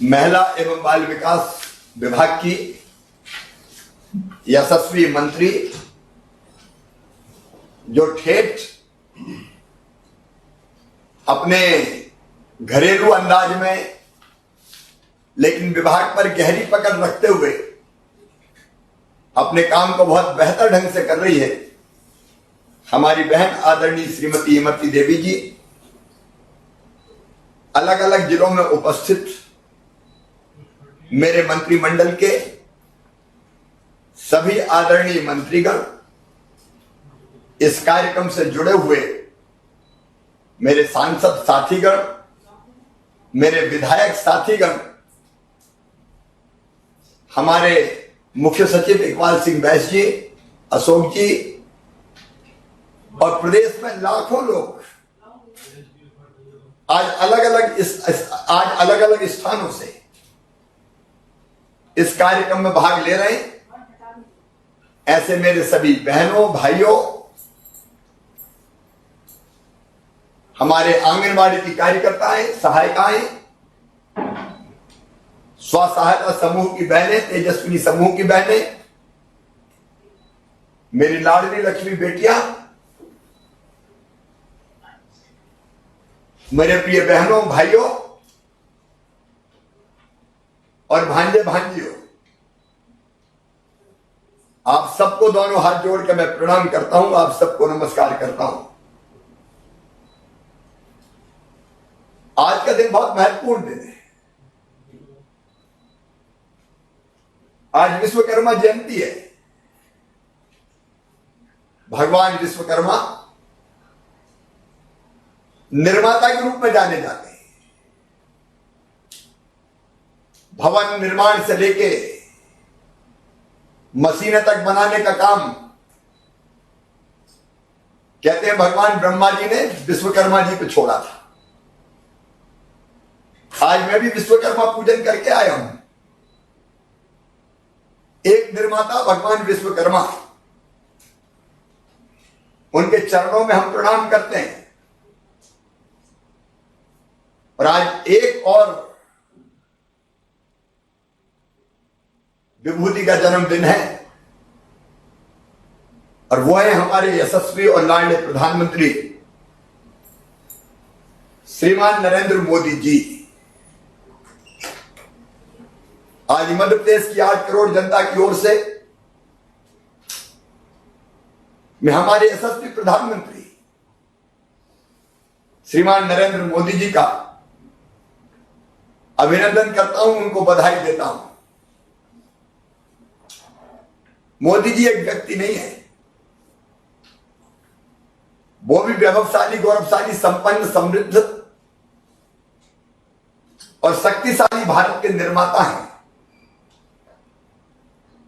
महिला एवं बाल विकास विभाग की यशस्वी मंत्री, जो ठेठ अपने घरेलू अंदाज में लेकिन विभाग पर गहरी पकड़ रखते हुए अपने काम को बहुत बेहतर ढंग से कर रही है, हमारी बहन आदरणीय श्रीमती इमरती देवी जी अलग अलग जिलों में उपस्थित मेरे मंत्रिमंडल के सभी आदरणीय मंत्रीगण, इस कार्यक्रम से जुड़े हुए मेरे सांसद साथीगण, मेरे विधायक साथीगण, हमारे मुख्य सचिव इकबाल सिंह बैस जी, अशोक जी और प्रदेश में लाखों लोग आज अलग अलग स्थानों से इस कार्यक्रम में भाग ले रहे हैं। ऐसे मेरे सभी बहनों, भाइयों, हमारे आंगनबाड़ी की कार्यकर्ताएं, सहायिकाएं, स्व सहायता समूह की बहनें, तेजस्विनी समूह की बहनें, मेरी लाडली लक्ष्मी बेटियां, मेरे प्रिय बहनों, भाइयों और भांजे भांजियों, आप सबको दोनों हाथ जोड़ के मैं प्रणाम करता हूं, आप सबको नमस्कार करता हूं। आज का दिन बहुत महत्वपूर्ण दिन है। आज विश्वकर्मा जयंती है। भगवान विश्वकर्मा निर्माता के रूप में जाने जाते हैं। भवन निर्माण से लेके मशीनें तक बनाने का काम कहते हैं भगवान ब्रह्मा जी ने विश्वकर्मा जी पे छोड़ा था। आज मैं भी विश्वकर्मा पूजन करके आया हूं। एक निर्माता भगवान विश्वकर्मा, उनके चरणों में हम प्रणाम करते हैं। और आज एक और विभूति का जन्मदिन है और वो है हमारे यशस्वी और लाडले प्रधानमंत्री श्रीमान नरेंद्र मोदी जी। आज मध्य प्रदेश की 8 करोड़ जनता की ओर से मैं हमारे यशस्वी प्रधानमंत्री श्रीमान नरेंद्र मोदी जी का अभिनंदन करता हूं, उनको बधाई देता हूं। मोदी जी एक व्यक्ति नहीं है, वो भी वैभवशाली, गौरवशाली, संपन्न, समृद्ध और शक्तिशाली भारत के निर्माता हैं।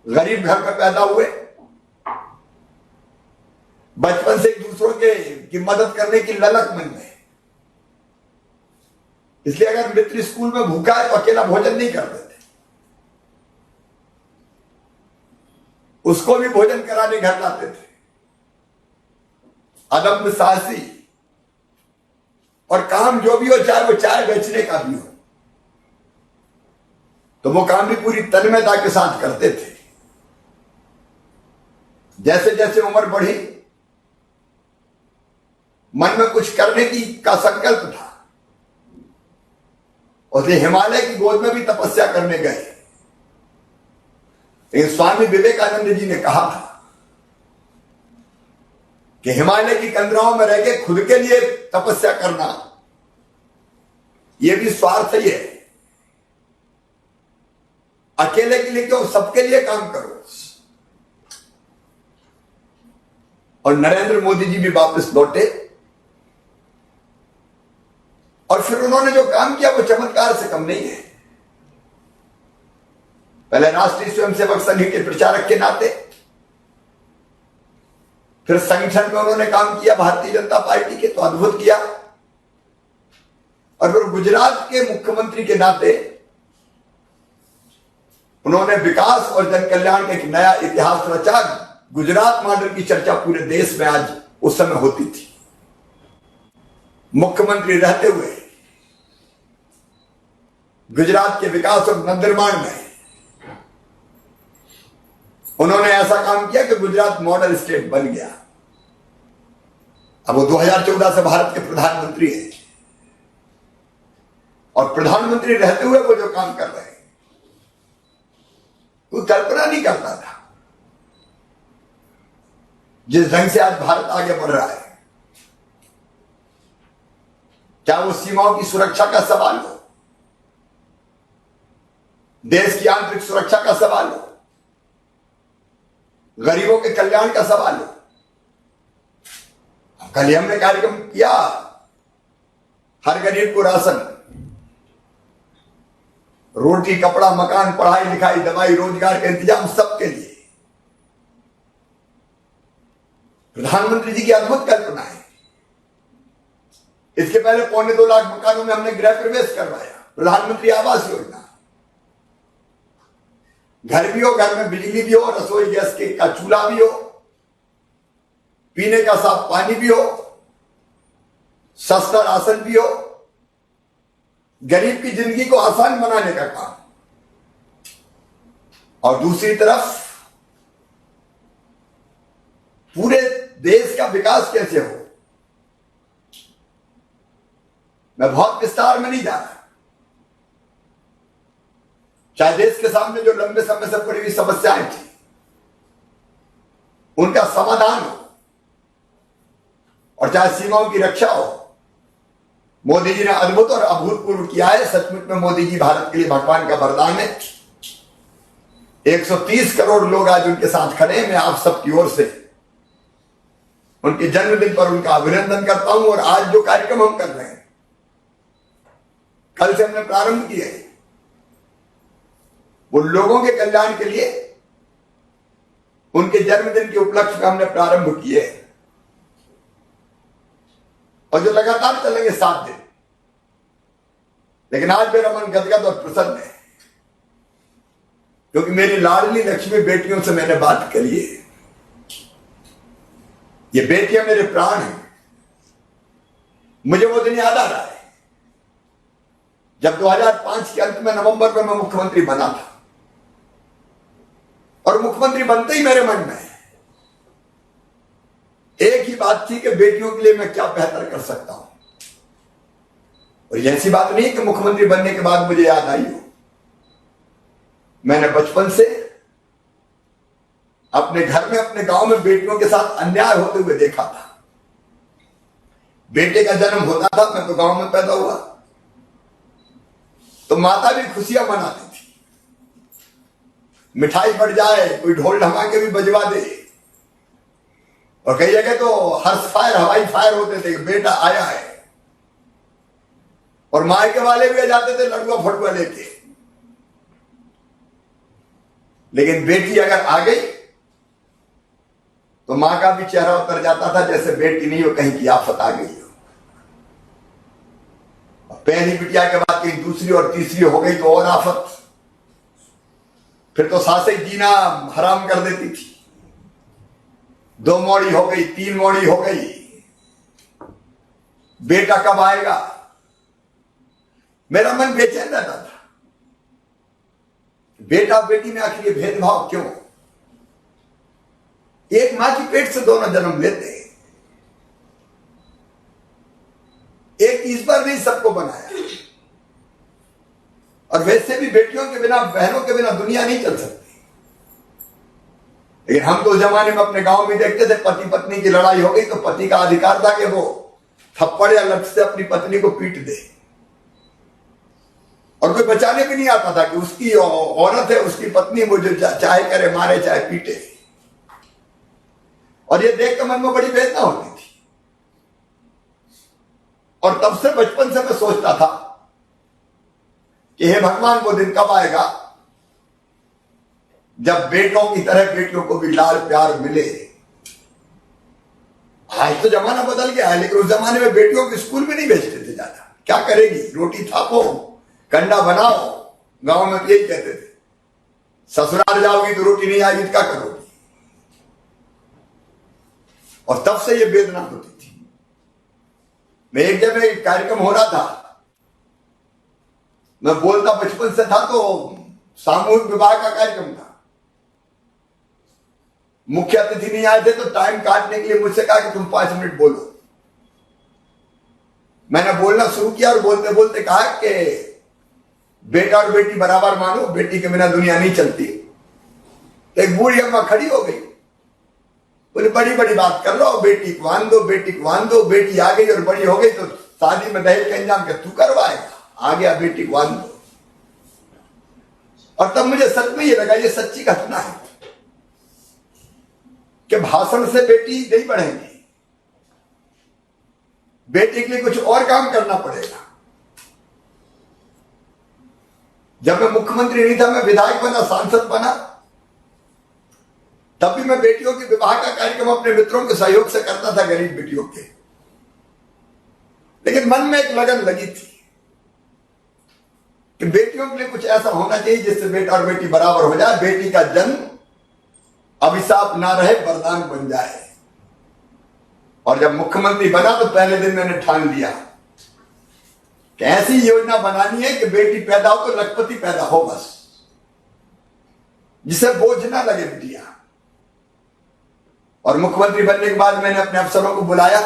गरीब घर में पैदा हुए, बचपन से एक दूसरों की मदद करने की ललक मन में। इसलिए अगर मित्र स्कूल में भूखा है तो अकेला भोजन नहीं कर देते, उसको भी भोजन कराने घर लाते थे। अदम्य साहसी, और काम जो भी हो, चाहे वो चाय बेचने का भी हो, तो वो काम भी पूरी तन्मयता के साथ करते थे। जैसे जैसे उम्र बढ़ी, मन में कुछ करने का संकल्प था, और हिमालय की गोद में भी तपस्या करने गए। लेकिन स्वामी विवेकानंद जी ने कहा था कि हिमालय की कंदराओं में रह के खुद के लिए तपस्या करना, यह भी स्वार्थ ही है। अकेले के लिए क्यों, सबके लिए काम करो। और नरेंद्र मोदी जी भी वापस लौटे, और फिर उन्होंने जो काम किया वो चमत्कार से कम नहीं है। पहले राष्ट्रीय स्वयंसेवक संघ के प्रचारक के नाते, फिर संगठन में उन्होंने काम किया भारतीय जनता पार्टी के, तो अद्भुत किया। और फिर गुजरात के मुख्यमंत्री के नाते उन्होंने विकास और जन कल्याण का एक नया इतिहास रचा। गुजरात मॉडल की चर्चा पूरे देश में आज उस समय होती थी। मुख्यमंत्री रहते हुए गुजरात के विकास और नवनिर्माण में उन्होंने ऐसा काम किया कि गुजरात मॉडल स्टेट बन गया। अब वो 2014 से भारत के प्रधानमंत्री हैं, और प्रधानमंत्री रहते हुए वो जो काम कर रहे हैं, कोई कल्पना नहीं करता था। जिस ढंग से आज भारत आगे बढ़ रहा है, चाहे वो सीमाओं की सुरक्षा का सवाल हो, देश की आंतरिक सुरक्षा का सवाल हो, गरीबों के कल्याण का सवाल हो। कल ही हमने कार्यक्रम किया, हर गरीब को राशन, रोटी, कपड़ा, मकान, पढ़ाई लिखाई, दवाई, रोजगार का इंतजाम सबके लिए। प्रधानमंत्री जी की अद्भुत कल्पना है। इसके पहले 2.25 लाख मकानों में हमने गृह प्रवेश करवाया, प्रधानमंत्री आवास योजना। घर भी हो, घर में बिजली भी हो, रसोई गैस का चूल्हा भी हो, पीने का साफ पानी भी हो, सस्ता राशन भी हो, गरीब की जिंदगी को आसान बनाने का काम। और दूसरी तरफ पूरे देश का विकास कैसे हो। मैं बहुत विस्तार में नहीं जा रहा। चाहे देश के सामने जो लंबे समय से पड़ी हुई समस्याएं थी, उनका समाधान हो, और चाहे सीमाओं की रक्षा हो। मोदी जी ने अद्भुत और अभूतपूर्व किया है। सचमुच में मोदी जी भारत के लिए भगवान का वरदान है। 130 करोड़ लोग आज उनके साथ खड़े हैं। मैं आप सबकी ओर से उनके जन्मदिन पर उनका अभिनंदन करता हूं। और आज जो कार्यक्रम हम कर रहे हैं, कल से हमने प्रारंभ किए हैं, वो लोगों के कल्याण के लिए, उनके जन्मदिन के उपलक्ष्य में हमने प्रारंभ किए हैं, और जो लगातार चलेंगे 7 दिन। लेकिन आज मेरा मन गदगद और प्रसन्न है, क्योंकि मेरी लाडली लक्ष्मी बेटियों से मैंने बात करी है। ये बेटियां मेरे प्राण हैं। मुझे वो दिन याद आ रहा है जब 2005 के अंत में नवंबर में मैं मुख्यमंत्री बना था, और मुख्यमंत्री बनते ही मेरे मन में एक ही बात थी कि बेटियों के लिए मैं क्या बेहतर कर सकता हूं। और ऐसी बात नहीं कि मुख्यमंत्री बनने के बाद मुझे याद आई हो। मैंने बचपन से अपने घर में, अपने गांव में बेटियों के साथ अन्याय होते हुए देखा था। बेटे का जन्म होता था, मैं तो गांव में पैदा हुआ, तो माता भी खुशियां मनाती थी। मिठाई बढ़ जाए, कोई ढोल ढमाके भी बजवा दे, और कई जगह तो हर्ष फायर, हवाई फायर होते थे, बेटा आया है। और मायके वाले भी आ जाते थे लड़ुआ फटुआ लेके। लेकिन बेटी अगर आ गई तो मां का भी चेहरा उतर जाता था जैसे बेटी नहीं हो, कहीं की आफत आ गई हो। पहली बिटिया के बाद कहीं दूसरी और तीसरी हो गई तो और आफत। फिर तो सासें जीना हराम कर देती थी। 2 मौड़ी हो गई, 3 मौड़ी हो गई, बेटा कब आएगा। मेरा मन बेचैन रहता था, बेटा बेटी में आखिर ये भेदभाव क्यों। एक मां की पेट से दोनों जन्म लेते हैं, एक ईश्वर ने सबको बनाया। और वैसे भी बेटियों के बिना, बहनों के बिना दुनिया नहीं चल सकती। लेकिन हम तो उस जमाने में अपने गांव में देखते थे, पति पत्नी की लड़ाई हो गई तो पति का अधिकार था कि वो थप्पड़ या लठ से अपनी पत्नी को पीट दे, और कोई बचाने भी नहीं आता था कि उसकी औरत है, उसकी पत्नी, वो जो चाहे करे मारे चाहे पीटे। और ये देख कर मन में बड़ी वेदना होती थी। और तब से, बचपन से मैं सोचता था कि हे भगवान, वो दिन कब आएगा जब बेटों की तरह बेटियों को भी लाल प्यार मिले। आज तो जमाना बदल गया है, लेकिन उस जमाने में बेटियों को स्कूल में नहीं भेजते थे ज्यादा। क्या करेगी, रोटी थापो, कंडा बनाओ, गांव में तो यही कहते थे। ससुराल जाओगी तो रोटी नहीं आएगी तो क्या करोगी। और तब से ये वेदना होती थी। मैं एक जगह एक कार्यक्रम हो रहा था, मैं बोलता बचपन से था, तो सामूहिक विवाह का कार्यक्रम था। मुख्य अतिथि नहीं आए थे तो टाइम काटने के लिए मुझसे कहा कि तुम 5 मिनट बोलो। मैंने बोलना शुरू किया और बोलते बोलते कहा कि बेटा और बेटी बराबर मानो, बेटी के बिना दुनिया नहीं चलती। तो एक बूढ़ी अम्मा खड़ी हो गई, बोले बड़ी बड़ी बात कर लो, बेटी को बांध दो, बेटी को बांध दो। बेटी आ गई और बड़ी हो गई तो शादी में दहेज का इंतजाम क्या तू करवाएगा, आ गया, बेटी को बांध दो। और तब मुझे सच में ये लगा ये सच्ची घटना है कि भाषण से बेटी नहीं बढ़ेगी, बेटी के लिए कुछ और काम करना पड़ेगा। जब मैं मुख्यमंत्री नहीं था, मैं विधायक बना, सांसद बना, तब भी मैं बेटियों के विवाह का कार्यक्रम अपने मित्रों के सहयोग से करता था, गरीब बेटियों के। लेकिन मन में एक लगन लगी थी कि बेटियों के लिए कुछ ऐसा होना चाहिए जिससे बेटा और बेटी बराबर हो जाए, बेटी का जन्म अभिशाप ना रहे, वरदान बन जाए। और जब मुख्यमंत्री बना तो पहले दिन मैंने ठान लिया कि ऐसी योजना बनानी है कि बेटी पैदा हो तो लखपति पैदा हो, बस, जिसे बोझ ना लगे बिटिया। और मुख्यमंत्री बनने के बाद मैंने अपने अफसरों को बुलाया।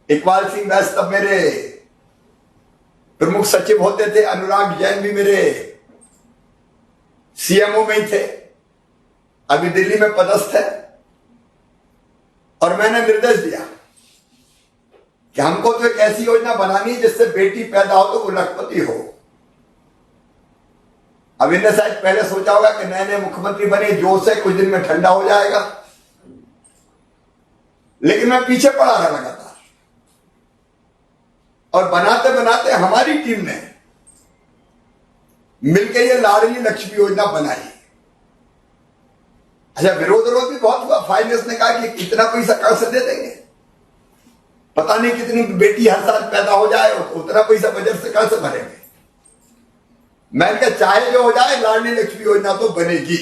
इकबाल सिंह वैस तब मेरे प्रमुख सचिव होते थे, अनुराग जैन भी मेरे सीएमओ में ही थे, अभी दिल्ली में पदस्थ है। और मैंने निर्देश दिया कि हमको तो एक ऐसी योजना बनानी है जिससे बेटी पैदा हो तो वो लखपति हो। अब इनने शायद पहले सोचा होगा कि नए नए मुख्यमंत्री बने, जोश से कुछ दिन में ठंडा हो जाएगा, लेकिन मैं पीछे पड़ा रहा लगातार। और बनाते बनाते हमारी टीम ने मिलकर ये लाडली लक्ष्मी योजना बनाई। अच्छा, विरोध भी बहुत हुआ। फाइनेंस ने कहा कि इतना पैसा कहां से दे देंगे, पता नहीं कितनी बेटी हर साल पैदा हो जाए, उतना पैसा बजट से कहां से भरेंगे। मैंने कहा चाहे जो हो जाए, लाडली लक्ष्मी योजना तो बनेगी।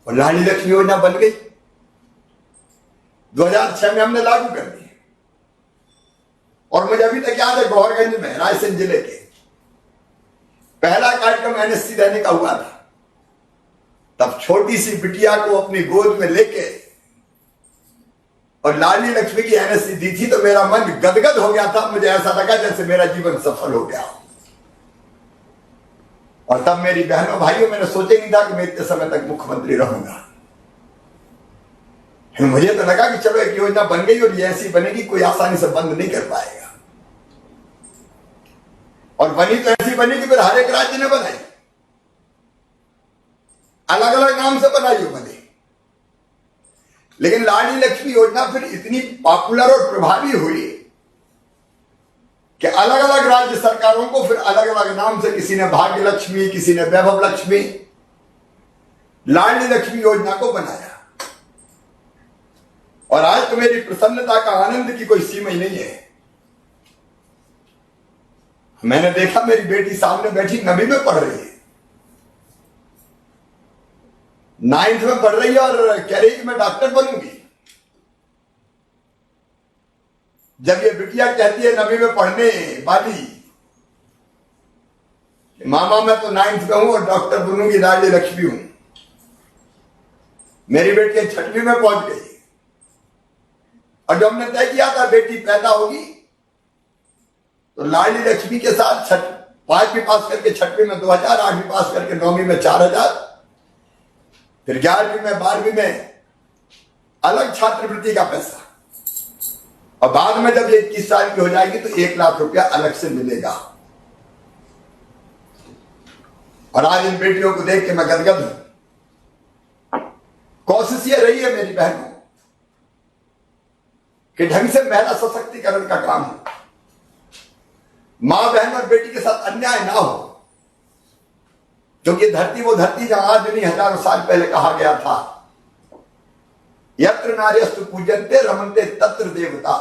और लाडली लक्ष्मी योजना बन गई। 2006 में हमने लागू कर दी। और मुझे अभी तक याद है, गौरगंज में, रायसेन जिले के, पहला कार्यक्रम एनएससी रहने का हुआ था। तब छोटी सी बिटिया को अपनी गोद में लेके और लाडली लक्ष्मी की एनएससी दी थी तो मेरा मन गदगद हो गया था। मुझे ऐसा लगा जैसे मेरा जीवन सफल हो गया। और तब मेरी बहनों भाइयों, मैंने सोचा नहीं था कि मैं इतने समय तक मुख्यमंत्री रहूंगा। मुझे तो लगा कि चलो एक योजना बन गई और ये ऐसी बनेगी, कोई आसानी से बंद नहीं कर पाएगा। और बनी तो ऐसी बनी कि फिर हर एक राज्य ने बनाई, अलग अलग नाम से बनाई बनी। लेकिन लाडली लक्ष्मी योजना फिर इतनी पॉपुलर और प्रभावी हुई कि अलग अलग राज्य सरकारों को फिर अलग अलग नाम से, किसी ने भाग्य लक्ष्मी, किसी ने वैभव लक्ष्मी, लाडली लक्ष्मी योजना को बनाया। और आज तो मेरी प्रसन्नता का आनंद की कोई सीमा ही नहीं है। मैंने देखा मेरी बेटी सामने बैठी 9वीं में पढ़ रही है, 9th में पढ़ रही है और कह रही कि मैं डॉक्टर बनूंगी। जब ये बिटिया कहती है 9वीं में पढ़ने वाली, मामा मैं तो 9th में हूं और डॉक्टर बनूंगी, लाडली लक्ष्मी हूं। मेरी बेटी 6वीं में पहुंच गई और जब हमने तय किया था बेटी पैदा होगी तो लाडली लक्ष्मी के साथ 5वीं पास करके 6वीं में 2000, 8वीं पास करके 9वीं में 4000, फिर 11वीं में 12वीं में अलग छात्रवृत्ति का पैसा, और बाद में जब ये 21 साल की हो जाएगी तो 1 लाख रुपया अलग से मिलेगा। और आज इन बेटियों को देख के मैं गदगद हूं। कोशिश ये रही है मेरी बहनों कि ढंग से महिला सशक्तिकरण का काम हो, मां बहन और बेटी के साथ अन्याय ना हो, क्योंकि धरती वो धरती जहां आज नहीं हजारों साल पहले कहा गया था, यत्र नार्यस्तु पूज्यन्ते रमन्ते तत्र देवता।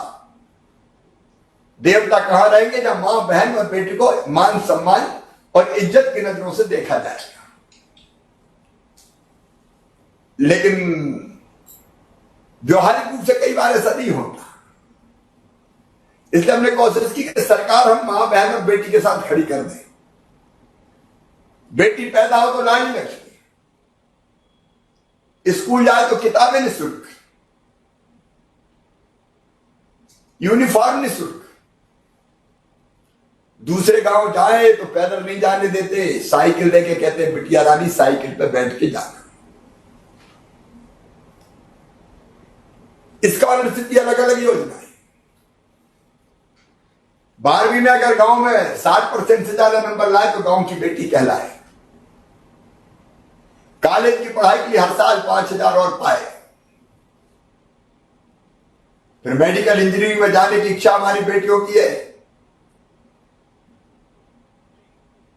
देवता कहां रहेंगे? जहां मां बहन और बेटी को मान सम्मान और इज्जत की नजरों से देखा जाएगा। लेकिन व्यवहारिक रूप से कई बार ऐसा नहीं होता। इसलिए हमने कोशिश की कि सरकार हम मां बहन और बेटी के साथ खड़ी कर दे। बेटी पैदा हो तो लाडली लक्ष्मी, स्कूल जाए तो किताबें निःशुल्क, यूनिफॉर्म निःशुल्क, दूसरे गांव जाए तो पैदल नहीं जाने देते, साइकिल देके कहते बिटिया रानी साइकिल पे बैठ के जाना। स्कॉलरशिप की अलग अलग योजना है। 12वीं में अगर गांव में 60% से ज्यादा नंबर लाए तो गांव की बेटी कहलाए। कॉलेज की पढ़ाई के लिए हर साल 5000 और पाए। फिर मेडिकल इंजीनियरिंग में जाने की इच्छा हमारी बेटियों की है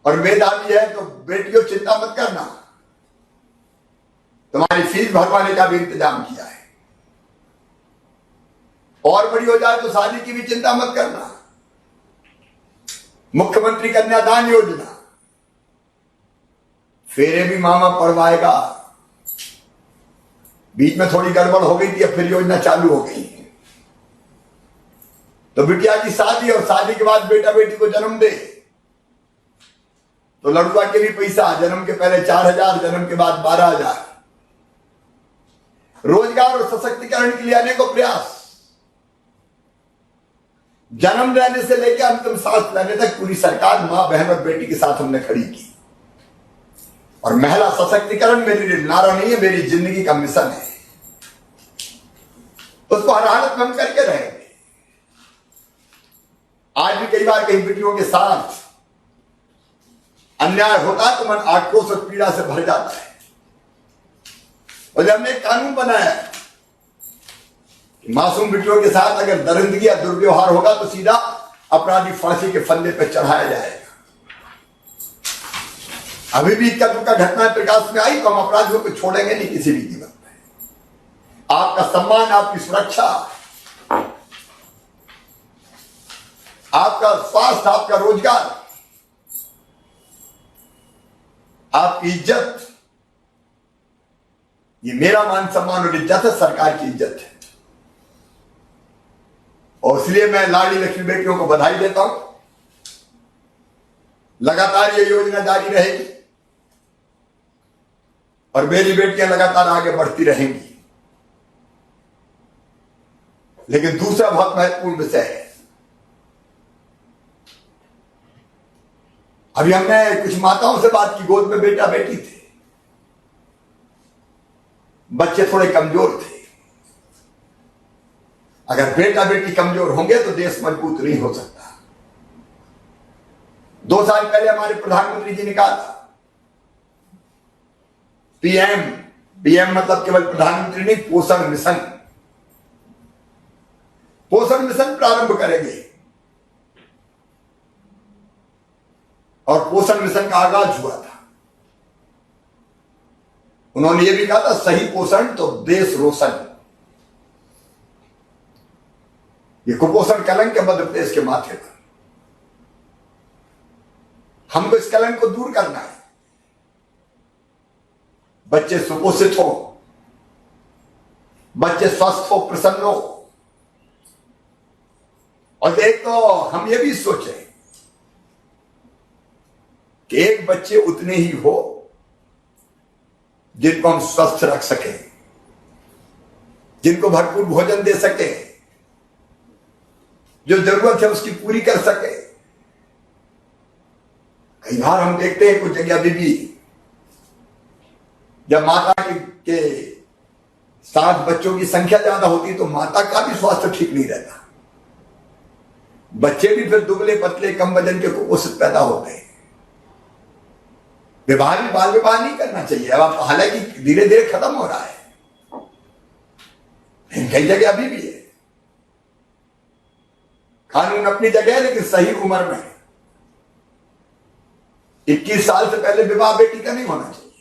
और मेधावी है तो बेटियों चिंता मत करना, तुम्हारी फीस भरवाने का भी इंतजाम किया है। और बड़ी हो जाए तो शादी की भी चिंता मत करना। मुख्यमंत्री कन्यादान योजना, फेरे भी मामा पढ़वाएगा। बीच में थोड़ी गड़बड़ हो गई थी, अब फिर योजना चालू हो गई। तो बिटिया की शादी और शादी के बाद बेटा बेटी को जन्म दे तो लड़ुआ के भी पैसा, जन्म के पहले 4000, जन्म के बाद 12000। रोजगार और सशक्तिकरण के लिए अनेकों प्रयास, जन्म लेने से लेकर अंतिम सांस लेने तक पूरी सरकार मां बहन और बेटी के साथ हमने खड़ी की। और महिला सशक्तिकरण मेरे लिए नारा नहीं है, मेरी जिंदगी का मिशन है। उसको हर हालत में हम करके रहेंगे। आज भी कई बार कई बेटियों के साथ अन्याय होता है तो मन आक्रोश और पीड़ा से भर जाता है। और जब हमने एक कानून बनाया कि मासूम बेटियों के साथ अगर दरिंदगी या दुर्व्यवहार होगा तो सीधा अपराधी फांसी के फंदे पर चढ़ाया जाएगा। अभी भी इक्का दुक्का घटना प्रकाश में आई तो हम अपराधियों को छोड़ेंगे नहीं किसी भी कीमत पे। आपका सम्मान, आपकी सुरक्षा, आपका स्वास्थ्य, आपका रोजगार, आपकी इज्जत, ये मेरा मान सम्मान और इज्जत है, सरकार की इज्जत है। और इसलिए मैं लाडली लक्ष्मी बेटियों को बधाई देता हूं। लगातार ये योजना जारी रहेगी और मेरी बेटियां लगातार आगे बढ़ती रहेंगी। लेकिन दूसरा बहुत महत्वपूर्ण विषय है, अभी हमने कुछ माताओं से बात की, गोद में बेटा बेटी थे, बच्चे थोड़े कमजोर थे। अगर बेटा बेटी कमजोर होंगे तो देश मजबूत नहीं हो सकता। 2 साल पहले हमारे प्रधानमंत्री जी ने कहा था, पीएम मतलब केवल प्रधानमंत्री नहीं, पोषण मिशन, पोषण मिशन प्रारंभ करेंगे। और पोषण मिशन का आगाज हुआ था। उन्होंने ये भी कहा था, सही पोषण तो देश रोशन। ये कुपोषण कलंक है मध्य प्रदेश के माथे पर। हमको इस कलंक को दूर करना है। बच्चे सुपोषित हो, बच्चे स्वस्थ हो, प्रसन्न हो। और एक तो हम ये भी सोचें कि एक बच्चे उतने ही हो जिनको हम स्वस्थ रख सकें, जिनको भरपूर भोजन दे सके, जो जरूरत है उसकी पूरी कर सके। कई बार हम देखते हैं कुछ जगह अभी भी जब माता के साथ बच्चों की संख्या ज्यादा होती तो माता का भी स्वास्थ्य ठीक नहीं रहता। बच्चे भी फिर दुबले पतले कम वजन के कुपोषित पैदा होते हैं। विवाह भी बाल विवाह नहीं करना चाहिए। अब हालांकि धीरे धीरे खत्म हो रहा है, कई जगह अभी भी है। कानून अपनी जगह है, लेकिन सही उम्र में 21 साल से पहले विवाह बेटी का नहीं होना चाहिए।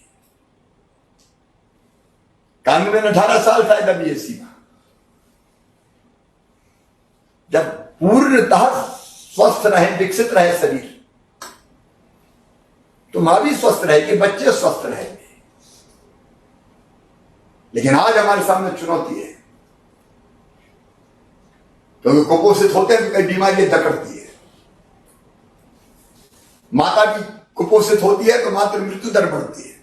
कानून में 18 साल शायद अभी ये सीमा। जब पूर्णतः स्वस्थ रहे, विकसित रहे शरीर, तो मां भी स्वस्थ रहेगी, बच्चे स्वस्थ रहेंगे। लेकिन आज हमारे सामने चुनौती है, क्योंकि कुपोषित होते हैं तो कई बीमारियां जकड़ती है। माता भी कुपोषित होती है तो मातृ मृत्यु दर बढ़ती है।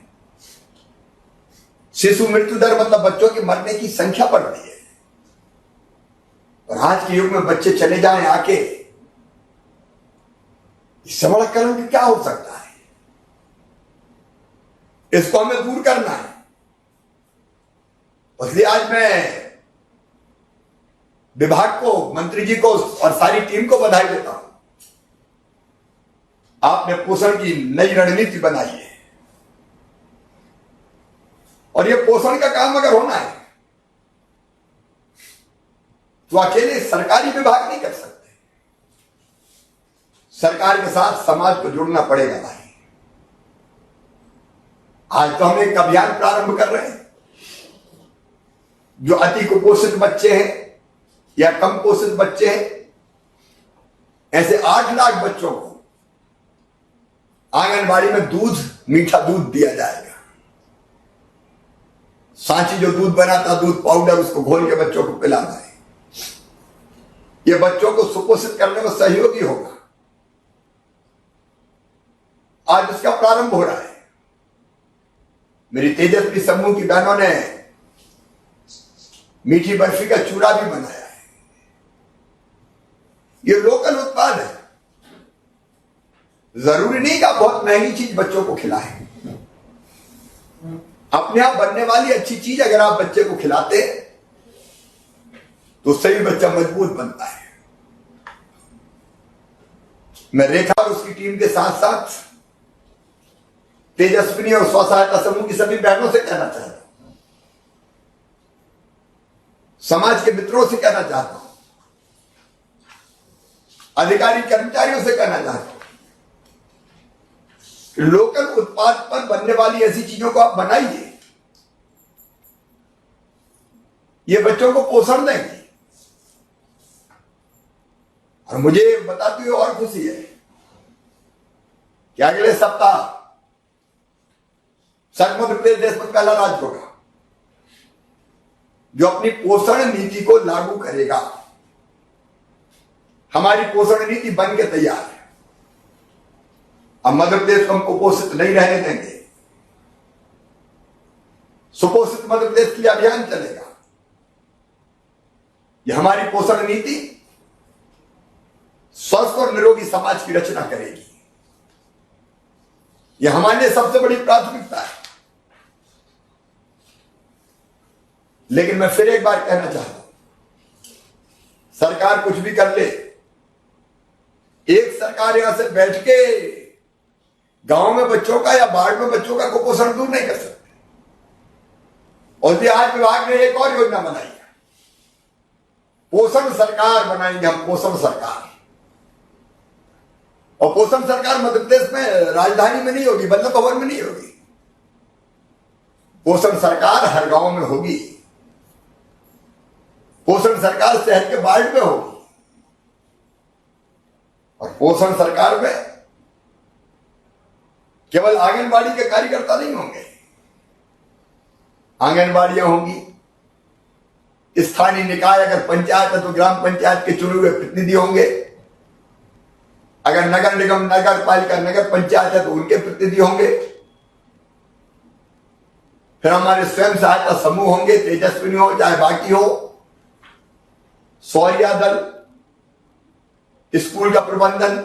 शिशु मृत्यु दर मतलब बच्चों के मरने की संख्या बढ़ती है। और आज के युग में बच्चे चले जाएं आके, इससे बड़ा कलंक क्या हो सकता है? इसको हमें दूर करना है। इसलिए आज मैं विभाग को, मंत्री जी को और सारी टीम को बधाई देता हूं। आपने पोषण की नई रणनीति बनाई है, और ये पोषण का काम अगर होना है तो अकेले सरकारी विभाग नहीं कर सकते। सरकार के साथ समाज को जुड़ना पड़ेगा भाई। आज तो हम एक अभियान प्रारंभ कर रहे हैं। जो अति कुपोषित बच्चे हैं या कम पोषित बच्चे हैं, ऐसे 8 लाख बच्चों को आंगनबाड़ी में दूध, मीठा दूध दिया जाएगा। सांची जो दूध बनाता, दूध पाउडर, उसको घोल के बच्चों को पिलाना है। ये बच्चों को सुपोषित करने में सहयोगी होगा। आज इसका प्रारंभ हो रहा है। मेरी तेजस्वी समूह की बहनों ने मीठी बर्फी का चूड़ा भी बनाया है। ये लोकल उत्पाद है। जरूरी नहीं कि आप बहुत महंगी चीज बच्चों को खिलाएं। अपने आप बनने वाली अच्छी चीज अगर आप बच्चे को खिलाते तो सही बच्चा मजबूत बनता है। मैं रेखा और उसकी टीम के साथ साथ तेजस्विनी और स्व सहायता समूह की सभी बहनों से कहना चाहता हूं, समाज के मित्रों से कहना चाहता हूं, अधिकारी कर्मचारियों से कहना चाहता हूं, लोकल उत्पाद पर बनने वाली ऐसी चीजों को आप बनाइए। ये बच्चों को पोषण देंगे। और मुझे बताते हुए और खुशी है कि अगले सप्ताह सच मध्य प्रदेश देश में पहला राज्य होगा जो अपनी पोषण नीति को लागू करेगा। हमारी पोषण नीति बन के तैयार है। अब मध्य प्रदेश को हम कुपोषित नहीं रहने देंगे। सुपोषित मध्य प्रदेश के लिए अभियान चलेगा। यह हमारी पोषण नीति स्वस्थ और निरोगी समाज की रचना करेगी। यह हमारे लिए सबसे बड़ी प्राथमिकता है। लेकिन मैं फिर एक बार कहना चाहता हूं, सरकार कुछ भी कर ले, एक सरकार यहां से बैठ के गांव में बच्चों का या बाढ़ में बच्चों का कुपोषण दूर नहीं कर सकते। और ये आज विभाग ने एक और योजना बनाई है, पोषण सरकार बनाएंगे हम, पोषण सरकार। और पोषण सरकार मध्य प्रदेश में राजधानी में नहीं होगी, बल्लभ भवन में नहीं होगी, पोषण सरकार हर गांव में होगी, पोषण सरकार शहर के वार्ड में होगी, और पोषण सरकार में केवल आंगनबाड़ी के कार्यकर्ता नहीं होंगे, आंगनबाड़ियां होंगी, स्थानीय निकाय अगर पंचायत है तो ग्राम पंचायत के चुने हुए प्रतिनिधि होंगे, अगर नगर निगम, नगर पालिका, नगर पंचायत है तो उनके प्रतिनिधि होंगे, फिर हमारे स्वयं सहायता समूह होंगे, तेजस्विनी हो चाहे बाकी हो, सौर्या दल, स्कूल का प्रबंधन,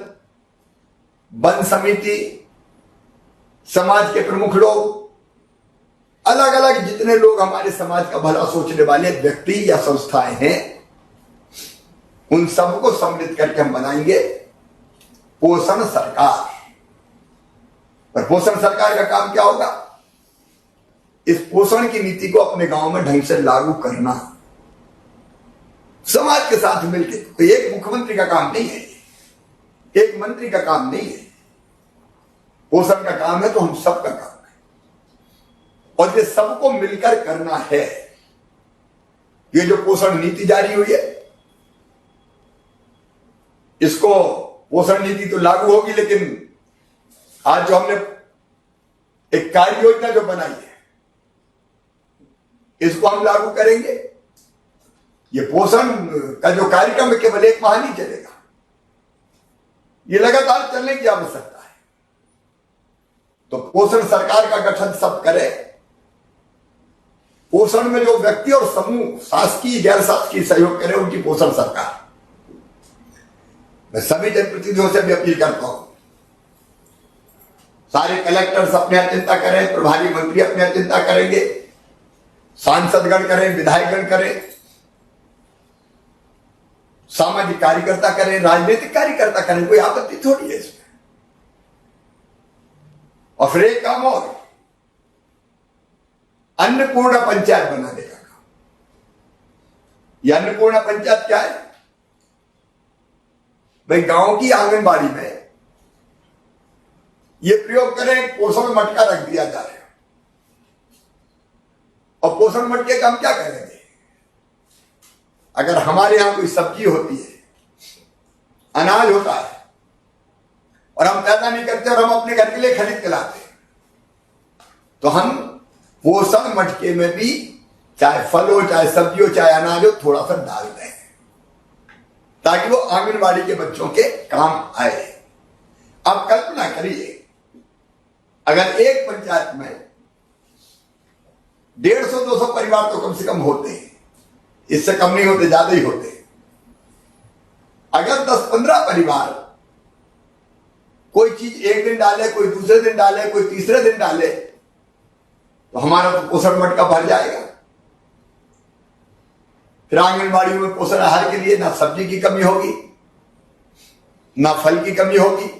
वन समिति, समाज के प्रमुख लोग, अलग अलग जितने लोग हमारे समाज का भला सोचने वाले व्यक्ति या संस्थाएं हैं, उन सबको सम्मिलित करके हम बनाएंगे पोषण सरकार। और पोषण सरकार का काम क्या होगा? इस पोषण की नीति को अपने गांव में ढंग से लागू करना, समाज के साथ मिलकर। तो एक मुख्यमंत्री का काम नहीं है, एक मंत्री का काम नहीं है, पोषण का काम है तो हम सबका काम है, और ये सबको मिलकर करना है। ये जो पोषण नीति जारी हुई है, इसको पोषण नीति तो लागू होगी, लेकिन आज जो हमने एक कार्य योजना जो बनाई है, इसको हम लागू करेंगे। ये पोषण का जो कार्यक्रम है केवल एक माह नहीं चलेगा, ये लगातार चलने की आवश्यकता है। तो पोषण सरकार का गठन सब करे, पोषण में जो व्यक्ति और समूह शासकीय गैर शासकीय सहयोग करे, उनकी पोषण सरकार। मैं सभी जनप्रतिनिधियों से भी अपील करता हूं, सारे कलेक्टर्स अपने यहाँ चिंता करें, प्रभारी मंत्री अपने यहाँ चिंता करेंगे, सांसदगण करें, विधायकगण करें, सामाजिक कार्यकर्ता करें, राजनीतिक कार्यकर्ता करें, कोई आपत्ति थोड़ी है इसमें। और फिर एक काम और, अन्नपूर्णा पंचायत बनाने का काम। यह अन्नपूर्णा पंचायत क्या है? भाई गांव की आंगनबाड़ी में ये प्रयोग करें, पोषण मटका रख दिया जा रहा है, और पोषण मटके का हम क्या करेंगे? अगर हमारे यहां कोई सब्जी होती है, अनाज होता है, और हम पैदा नहीं करते और हम अपने घर के लिए खरीद के लाते, तो हम पोषण मटके में भी चाहे फल हो, चाहे सब्जी हो, चाहे अनाज हो, थोड़ा सा डाल दें, ताकि वो आंगनबाड़ी के बच्चों के काम आए। अब कल्पना करिए, अगर एक पंचायत में 150-200 परिवार तो कम से कम होते हैं, इससे कम नहीं होते, ज्यादा ही होते। अगर 10-15 परिवार कोई चीज एक दिन डाले, कोई दूसरे दिन डाले, कोई तीसरे दिन डाले, तो हमारा तो पोषण मटका भर जाएगा। फिर आंगनबाड़ी में पोषण आहार के लिए ना सब्जी की कमी होगी, ना फल की कमी होगी।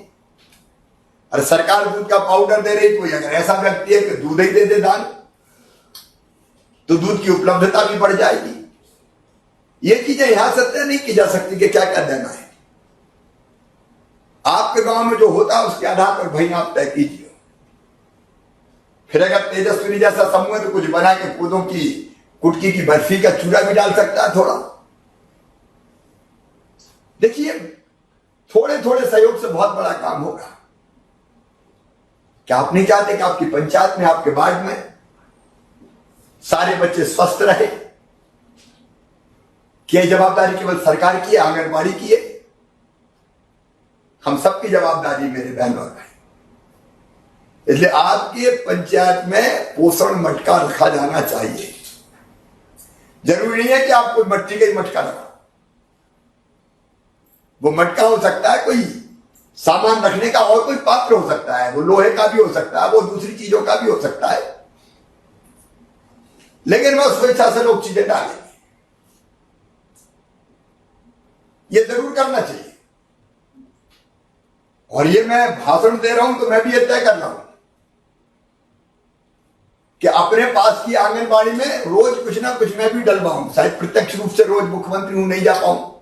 और सरकार दूध का पाउडर दे रही, कोई अगर ऐसा व्यक्ति है कि दूध ही दे दे दान, तो दूध की उपलब्धता भी बढ़ जाएगी। ये चीजें यहां से तय नहीं की जा सकती कि क्या क्या देना है। आपके गांव में जो होता है उसके आधार पर भाई आप तय कीजिए। फिर अगर तेजस्विनी जैसा समूह है तो कुछ बना के पौधों की कुटकी की बर्फी का चूरा भी डाल सकता है थोड़ा। देखिए, थोड़े थोड़े सहयोग से बहुत बड़ा काम होगा। क्या आप नहीं चाहते कि आपकी पंचायत में, आपके वार्ड में सारे बच्चे स्वस्थ रहे? क्या जवाबदारी केवल सरकार की है, आंगनबाड़ी की है? हम सबकी जवाबदारी मेरे बहन और भाई। इसलिए आपके पंचायत में पोषण मटका रखा जाना चाहिए। जरूरी नहीं है कि आप कोई मट्टी का ही मटका रखो, वो मटका हो सकता है कोई सामान रखने का, और कोई पात्र हो सकता है, वो लोहे का भी हो सकता है, वो दूसरी चीजों का भी हो सकता है, लेकिन वह स्वेच्छा से लोग चीजें डालेंगे। ये जरूर करना चाहिए। और ये मैं भाषण दे रहा हूं तो मैं भी ये तय कर रहा हूं कि अपने पास की आंगनबाड़ी में रोज कुछ ना कुछ मैं भी डलवाऊं। शायद प्रत्यक्ष रूप से रोज मुख्यमंत्री हूं, नहीं जा पाऊं,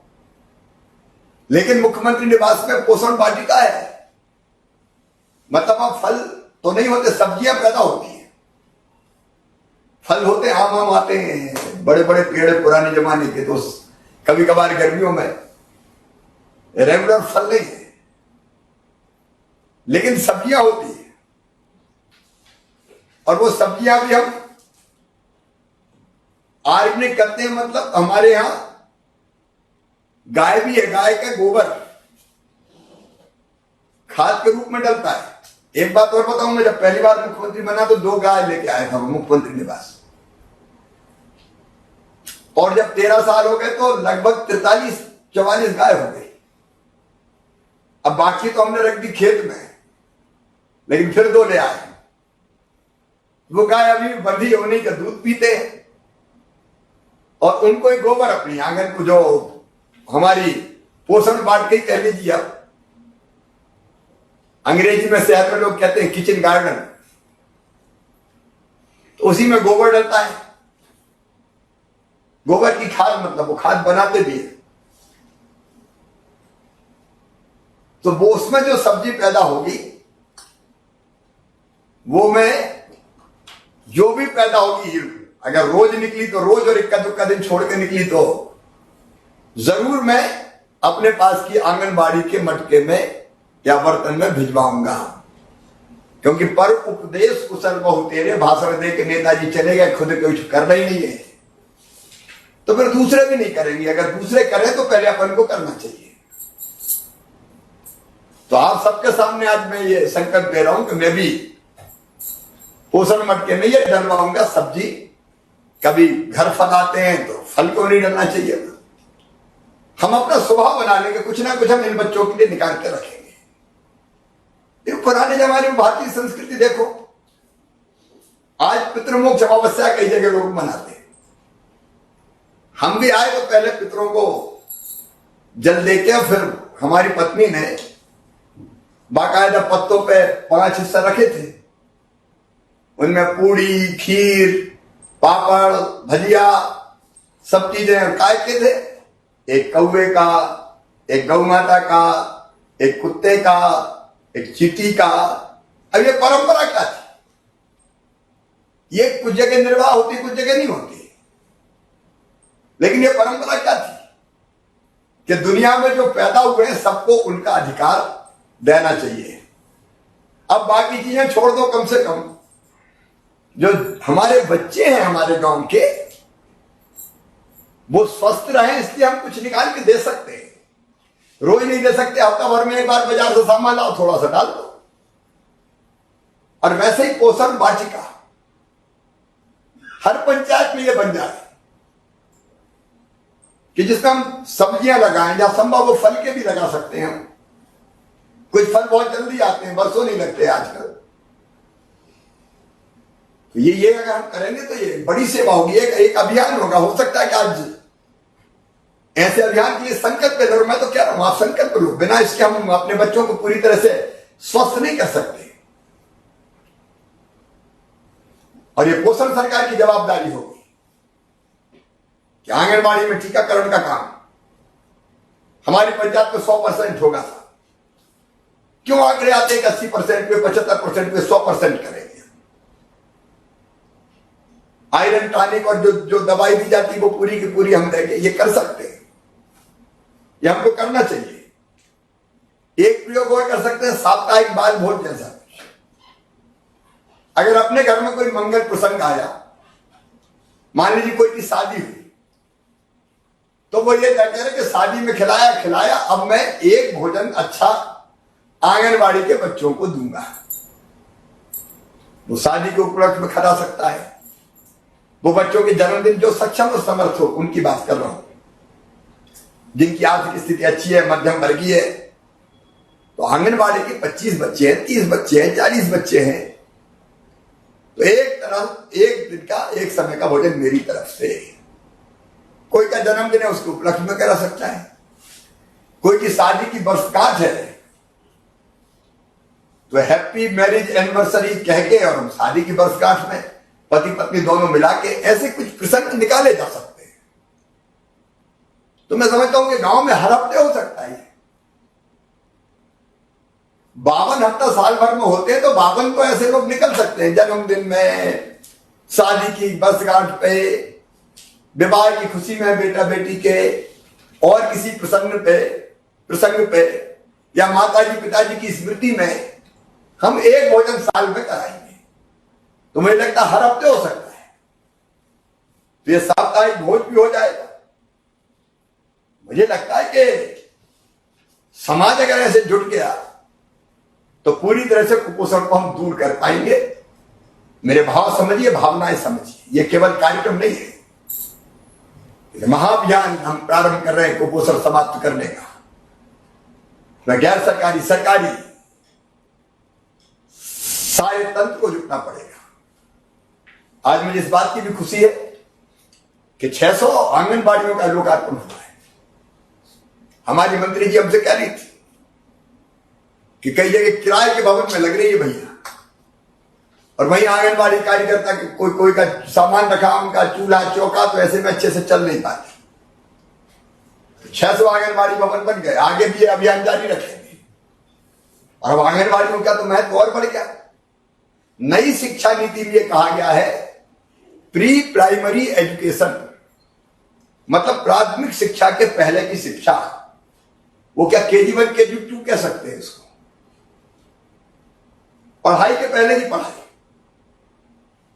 लेकिन मुख्यमंत्री निवास में पोषण वाटिका है। मतलब अब फल तो नहीं होते, सब्जियां पैदा होती हैं, फल होते हैं, आम आते हैं, बड़े बड़े पेड़ पुराने जमाने के, तो कभी कभार गर्मियों में रेगुलर फल नहीं है, लेकिन सब्जियां होती है। और वो सब्जियां भी हम ऑर्गेनिक करते हैं, मतलब हमारे यहां गाय भी है, गाय का गोबर खाद के रूप में डलता है। एक बात और बताऊं, मैं जब पहली बार मुख्यमंत्री बना तो 2 गाय लेके आया था मुख्यमंत्री निवास, और जब 13 साल हो गए तो लगभग 43-44 गाय हो गई। अब बाकी तो हमने रख दी खेत में, लेकिन फिर 2 ले आए। वो गाय अभी बंधी है, उन्हीं का दूध पीते हैं, और उनको एक गोबर अपनी आंगन को, जो हमारी पोषण बांट के कह लीजिए आप, अंग्रेजी में शहर में लोग कहते हैं किचन गार्डन, तो उसी में गोबर डलता है। गोबर की खाद, मतलब वो खाद बनाते भी है, तो वो उसमें जो सब्जी पैदा होगी वो मैं जो भी पैदा होगी, अगर रोज निकली तो रोज, और इक्का दुक्का दिन छोड़ के निकली तो जरूर मैं अपने पास की आंगनबाड़ी के मटके में या बर्तन में भिजवाऊंगा। क्योंकि पर उपदेश कुशल बहु तेरे, भाषण दे के नेताजी चले गए, खुद कुछ करना ही नहीं है, तो फिर दूसरे भी नहीं करेंगे। अगर दूसरे करें तो पहले अपन को करना चाहिए। तो आप सबके सामने आज मैं ये संकल्प दे रहा हूं कि मैं भी पोषण मटके में ये डलवाऊंगा सब्जी। कभी घर फल आते हैं तो फल को नहीं डलना चाहिए। हम अपना स्वभाव बना लेंगे, कुछ ना कुछ हम इन बच्चों के लिए निकाल के रखेंगे। देखो पुराने जमाने में भारतीय संस्कृति देखो, आज पितृमोक्ष अमावस्या कई जगह लोग मनाते हैं। हम भी आए तो पहले पितरों को जल देके, फिर हमारी पत्नी ने बाकायदा पत्तों पे 5 हिस्सा रखे थे, उनमें पूड़ी, खीर, पापड़, भजिया, सब चीजें काय के थे। एक कौवे का, एक गौ माता का, एक कुत्ते का, एक चींटी का। अब ये परंपरा क्या थी? ये कुछ जगह निर्वाह होती, कुछ जगह नहीं होती, लेकिन ये परंपरा क्या थी कि दुनिया में जो पैदा हुए हैं सबको उनका अधिकार देना चाहिए। अब बाकी चीजें छोड़ दो, कम से कम जो हमारे बच्चे हैं हमारे गांव के, वो स्वस्थ रहे, इसलिए हम कुछ निकाल के दे सकते हैं। रोज नहीं दे सकते, हफ्ता भर में एक बार बाजार से सामान लाओ, थोड़ा सा डाल दो। और वैसे ही पोषण वाटिका हर पंचायत में ये बन जाए कि जिसमें हम सब्जियां लगाएं, या संभव वो फल के भी लगा सकते हैं। कुछ फल बहुत जल्दी आते हैं, बरसों नहीं लगते आजकल। तो ये अगर हम करेंगे तो ये बड़ी सेवा होगी, एक अभियान होगा। हो सकता है कि आज ऐसे अभियान के लिए संकल्प ले लो। मैं तो कह रहा हूं आप संकल्प लो, बिना इसके हम अपने बच्चों को पूरी तरह से स्वस्थ नहीं कर सकते। और ये पोषण सरकार की जवाबदारी होगी कि आंगनबाड़ी में टीकाकरण का काम हमारी पंचायत में 100% होगा। क्यों आंकड़े आते हैं 80% पे, 75% पे, 100% करेंगे? आयरन टॉनिक और जो दवाई दी जाती है वो पूरी की पूरी हम देंगे। ये कर सकते हैं, ये हमको करना चाहिए। एक प्रयोग और कर सकते हैं, साप्ताहिक बाल भोज जैसा। अगर अपने घर में कोई मंगल प्रसंग आया, मान लीजिए कोई की शादी हुई, तो वो ये तय करे कि शादी में खिलाया, अब मैं एक भोजन अच्छा आंगनबाड़ी के बच्चों को दूंगा। वो शादी के उपलक्ष्य में खिला सकता है। वो बच्चों के जन्मदिन जो सक्षम और समर्थ हो, उनकी बात कर रहा हूं, जिनकी आर्थिक स्थिति अच्छी है, मध्यम वर्गीय है। तो आंगनबाड़ी के 25 बच्चे हैं, 30 बच्चे हैं, 40 बच्चे हैं, तो एक दिन का, एक समय का भोजन मेरी तरफ से। कोई का जन्मदिन है, उसके उपलक्ष्य में करा सकता है। कोई की शादी की वर्षगांठ है, तो हैप्पी मैरिज एनिवर्सरी कह के, और हम शादी की वर्षगांठ में पति पत्नी दोनों मिला के ऐसे कुछ प्रसंग निकाले जा सकते हैं। तो मैं समझता हूं कि गांव में हर हफ्ते हो सकता है। 52 हफ्ता साल भर में होते हैं, तो 52 तो ऐसे लोग निकल सकते हैं। जन्मदिन में, शादी की वर्षगांठ पे, विवाह की खुशी में बेटा बेटी के, और किसी प्रसंग पे या माताजी पिताजी की स्मृति में हम एक भोजन साल में कराएंगे। तो मुझे लगता है हर हफ्ते हो सकता है, तो ये साप्ताहिक भोज भी हो जाएगा। मुझे लगता है कि समाज अगर ऐसे जुट गया तो पूरी तरह से कुपोषण को हम दूर कर पाएंगे। मेरे भाव समझिए, भावनाएं समझिए, ये केवल कार्यक्रम नहीं है, महाअभियान हम प्रारंभ कर रहे हैं कुपोषण समाप्त करने का। गैर सरकारी सरकारी सारे तंत्र को जुटना पड़ेगा। आज मुझे इस बात की भी खुशी है कि 600 आंगनबाड़ियों का लोकार्पण हुआ है। हमारी मंत्री जी हमसे कह रही थी कि कई जगह किराए के भवन में लग रही है भैया, और वहीं आंगनबाड़ी कार्यकर्ता के कोई का सामान रखा, उनका चूल्हा चौका तो ऐसे में अच्छे से चल नहीं पाते। 600 आंगनबाड़ी भवन बन गए, आगे भी अभियान जारी रखेंगे। और अब आंगनबाड़ियों का तो महत्व और बढ़ गया। नई शिक्षा नीति में यह कहा गया है प्री प्राइमरी एजुकेशन, मतलब प्राथमिक शिक्षा के पहले की शिक्षा। वो क्या KG1 KG2 कह सकते हैं इसको, पढ़ाई के पहले की पढ़ाई।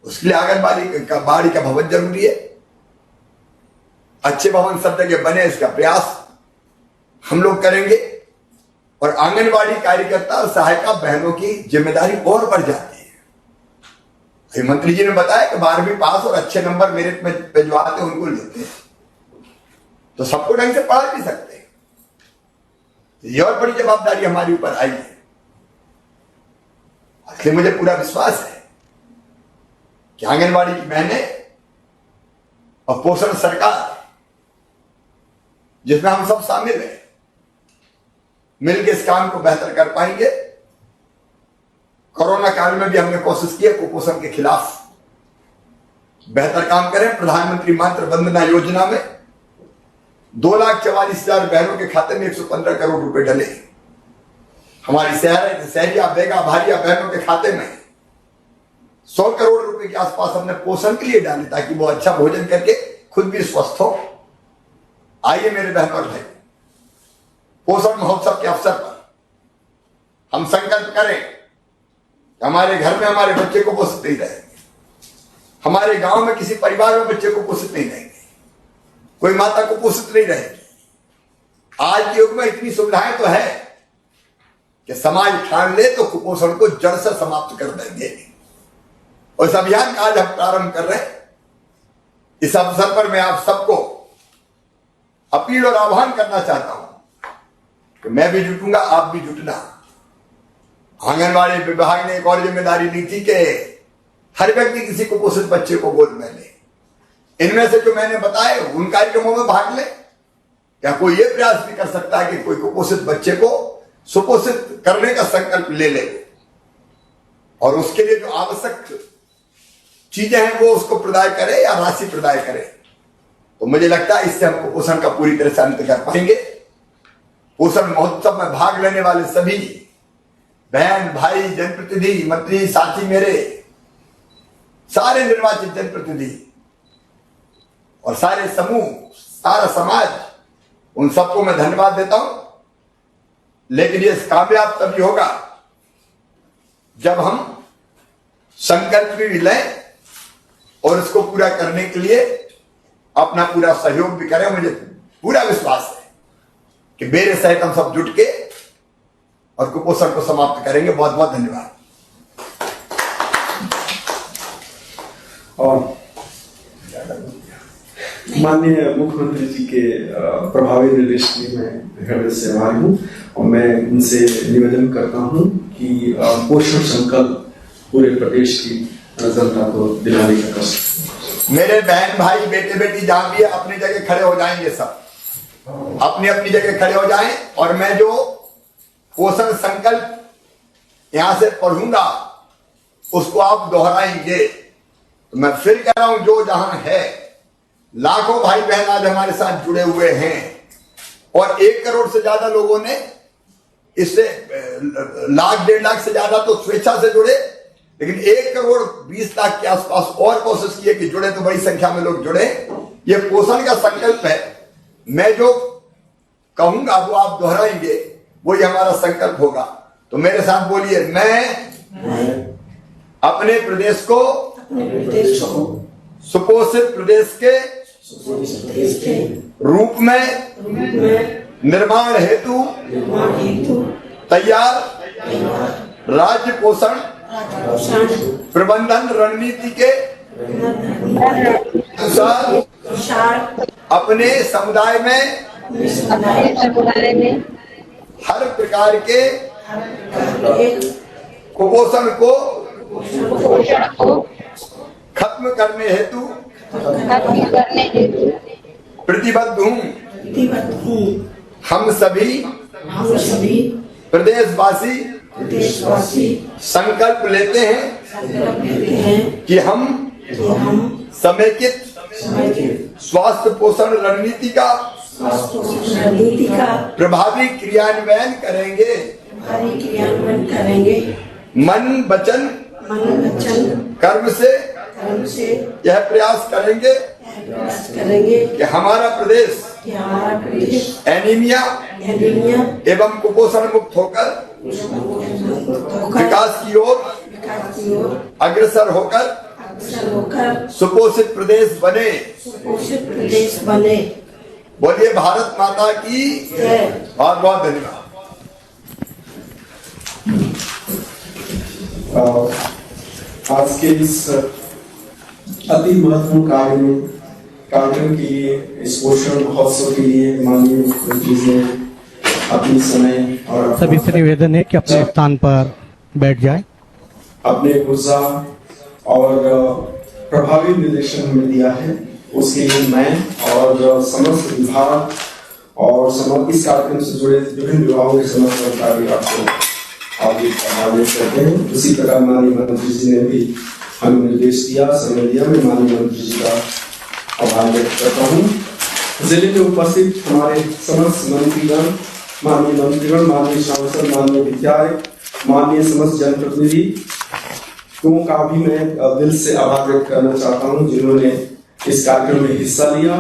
उसके लिए आंगनबाड़ी का भवन जरूरी है। अच्छे भवन सब जगह बने, इसका प्रयास हम लोग करेंगे। और आंगनबाड़ी कार्यकर्ता और सहायिका बहनों की जिम्मेदारी और बढ़ जाती है। मंत्री जी ने बताया कि 12वीं पास और अच्छे नंबर मेरिट में भिजवाते उनको लेते हैं, तो सबको ढंग से पढ़ा भी सकते हैं। ये और बड़ी जवाबदारी हमारे ऊपर आई है। इसलिए मुझे पूरा विश्वास है कि आंगनबाड़ी की बहनें और पोषण सरकार, जिसमें हम सब शामिल हैं, मिलकर इस काम को बेहतर कर पाएंगे। कोरोना काल में भी हमने कोशिश की है कुपोषण के खिलाफ बेहतर काम करें। प्रधानमंत्री मातृ वंदना योजना में 2,44,000 बहनों के खाते में 115 करोड़ रुपए डले। हमारी सहरिया बेगा भारिया बहनों के खाते में 100 करोड़ रुपए के आसपास हमने पोषण के लिए डाले, ताकि वो अच्छा भोजन करके खुद भी स्वस्थ हो। आइए मेरे बहन और भाई, पोषण महोत्सव के अवसर पर हम संकल्प करें कि हमारे घर में हमारे बच्चे को पोषित नहीं रहेंगे, हमारे गांव में किसी परिवार में बच्चे को पोषित नहीं रहेंगे, कोई माता को पोषित नहीं रहेगी। आज के युग में इतनी सुविधाएं तो है कि समाज ठान ले तो कुपोषण को जड़ से समाप्त कर देंगे। और इस अभियान का आज हम प्रारंभ कर रहे हैं। इस अवसर पर मैं आप सबको अपील और आह्वान करना चाहता हूं कि मैं भी जुटूंगा, आप भी जुटना। आंगनबाड़ी विभाग ने एक और जिम्मेदारी ली थी कि हर व्यक्ति किसी कुपोषित बच्चे को गोद में ले। इनमें से जो मैंने बताए उन कार्यक्रमों में भाग ले। क्या कोई ये प्रयास भी कर सकता है कि कोई कुपोषित बच्चे को सुपोषित करने का संकल्प ले ले, और उसके लिए जो आवश्यक चीजें हैं वो उसको प्रदान करे या राशि प्रदान करे। तो मुझे लगता है इससे हम कुपोषण का पूरी तरह से अंत कर पाएंगे। पोषण महोत्सव में भाग लेने वाले सभी बहन भाई, जनप्रतिनिधि, मंत्री साथी, मेरे सारे निर्वाचित जनप्रतिनिधि और सारे समूह, सारा समाज, उन सबको मैं धन्यवाद देता हूं। लेकिन ये कामयाब तभी होगा जब हम संकल्प भी लें और इसको पूरा करने के लिए अपना पूरा सहयोग भी करें। मुझे पूरा विश्वास है कि मेरे सहित हम सब जुट के और कुपोषण को समाप्त करेंगे। बहुत बहुत धन्यवाद। और माननीय मुख्यमंत्री जी के प्रभावी निर्देश में मैं हृदय से आभारी हूँ, और मैं उनसे निवेदन करता हूँ कि पोषण संकल्प पूरे प्रदेश की जनता को दिलाने का कष्ट। मेरे बहन भाई, बेटे बेटी जहां भी अपनी जगह खड़े हो जाएंगे, सब अपनी अपनी जगह खड़े हो जाएं, और मैं जो पोषण संकल्प यहां से पढ़ूंगा उसको आप दोहराएंगे। तो मैं फिर कह रहा हूं, जो जहां है, लाखों भाई बहन आज हमारे साथ जुड़े हुए हैं, और 1 करोड़ से ज्यादा लोगों ने इससे 1 लाख 1.5 लाख से ज्यादा तो स्वेच्छा से जुड़े, लेकिन 1,20,00,000 के आसपास और कोशिश की है कि जुड़े, तो बड़ी संख्या में लोग जुड़े। ये पोषण का संकल्प है। मैं जो कहूंगा वो आप दोहराएंगे, वही हमारा संकल्प होगा। तो मेरे साथ बोलिए, मैं अपने प्रदेश को सुपोषित प्रदेश के रूप में निर्माण हेतु तैयार राज्य पोषण प्रबंधन रणनीति के अनुसार अपने समुदाय में हर प्रकार के कुपोषण को खत्म करने हेतु प्रतिबद्ध हूँ। हम सभी प्रदेशवासी संकल्प लेते हैं कि हम समेकित स्वास्थ्य पोषण रणनीति का प्रभावी क्रियान्वयन करेंगे। मन वचन कर्म से यह प्रयास करेंगे कि हमारा प्रदेश एनीमिया एवं कुपोषण मुक्त होकर विकास की ओर अग्रसर होकर सुपोषित प्रदेश बने। बोलिए भारत माता की बहुत बहुत धन्यवाद। आज के इस अति महत्वपूर्ण कार्यक्रम के लिए, इस पोषण महोत्सव के लिए माननीय मुख्यमंत्री जी ने अपनी समय और सभी से निवेदन है कि अपने स्थान पर बैठ जाए। अपने ऊर्जा और प्रभावी निर्देशन हमें दिया है, उसके लिए मैं और समस्त विभाग और इस कार्यक्रम से जुड़े विभिन्न विभागों के समस्त अधिकारी आपको आदेश करते हैं। उसी प्रकार माननीय मंत्री जी ने भी हमें निर्देश दिया, समय दिया। मैं माननीय मंत्री जी का आभार व्यक्त करता हूँ। जिले में उपस्थित हमारे समस्त मंत्रीगण, माननीय सांसद, माननीय विधायक, माननीय समस्त जनप्रतिनिधि का भी मैं दिल से आभार व्यक्त करना चाहता हूँ, जिन्होंने इस कार्यक्रम में हिस्सा लिया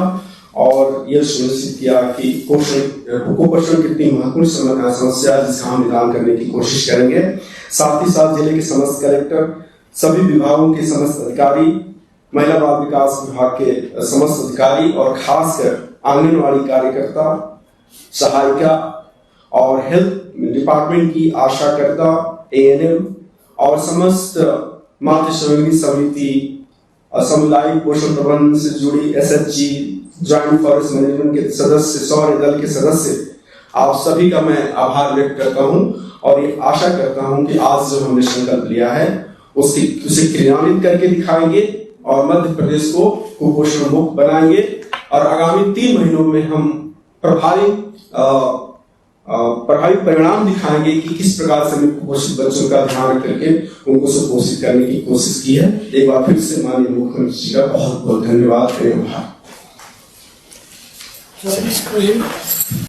और यह सुनिश्चित किया कि कुपोषण कितनी महत्वपूर्ण समस्या है, जिसका हम निदान करने की कोशिश करेंगे। साथ ही साथ जिले के समस्त कलेक्टर, सभी विभागों के समस्त अधिकारी, महिला बाल विकास विभाग के समस्त अधिकारी और खासकर आंगनवाड़ी कार्यकर्ता, सहायिका और हेल्थ डिपार्टमेंट की आशाकर्ता, ANM और समस्त मातृ संजीवनी समिति, सामुदायिक पोषण प्रबंधन से जुड़ी SHG, जॉइंट फॉरेस्ट मैनेजमेंट के सदस्य, सौर्य दल के सदस्य, आप सभी का मैं आभार व्यक्त करता हूं और ये आशा करता हूं कि आज जो हमने संकल्प लिया है उसे क्रियान्वित करके दिखाएंगे और मध्य प्रदेश को कुपोषण मुक्त बनाएंगे और आगामी 3 महीनों में हम प्रभावी परिणाम दिखाएंगे कि किस प्रकार से हमने कुपोषित बच्चों का ध्यान करके उनको सुपोषित करने की कोशिश की है। एक बार फिर से माननीय मुख्यमंत्री जी का बहुत बहुत धन्यवाद।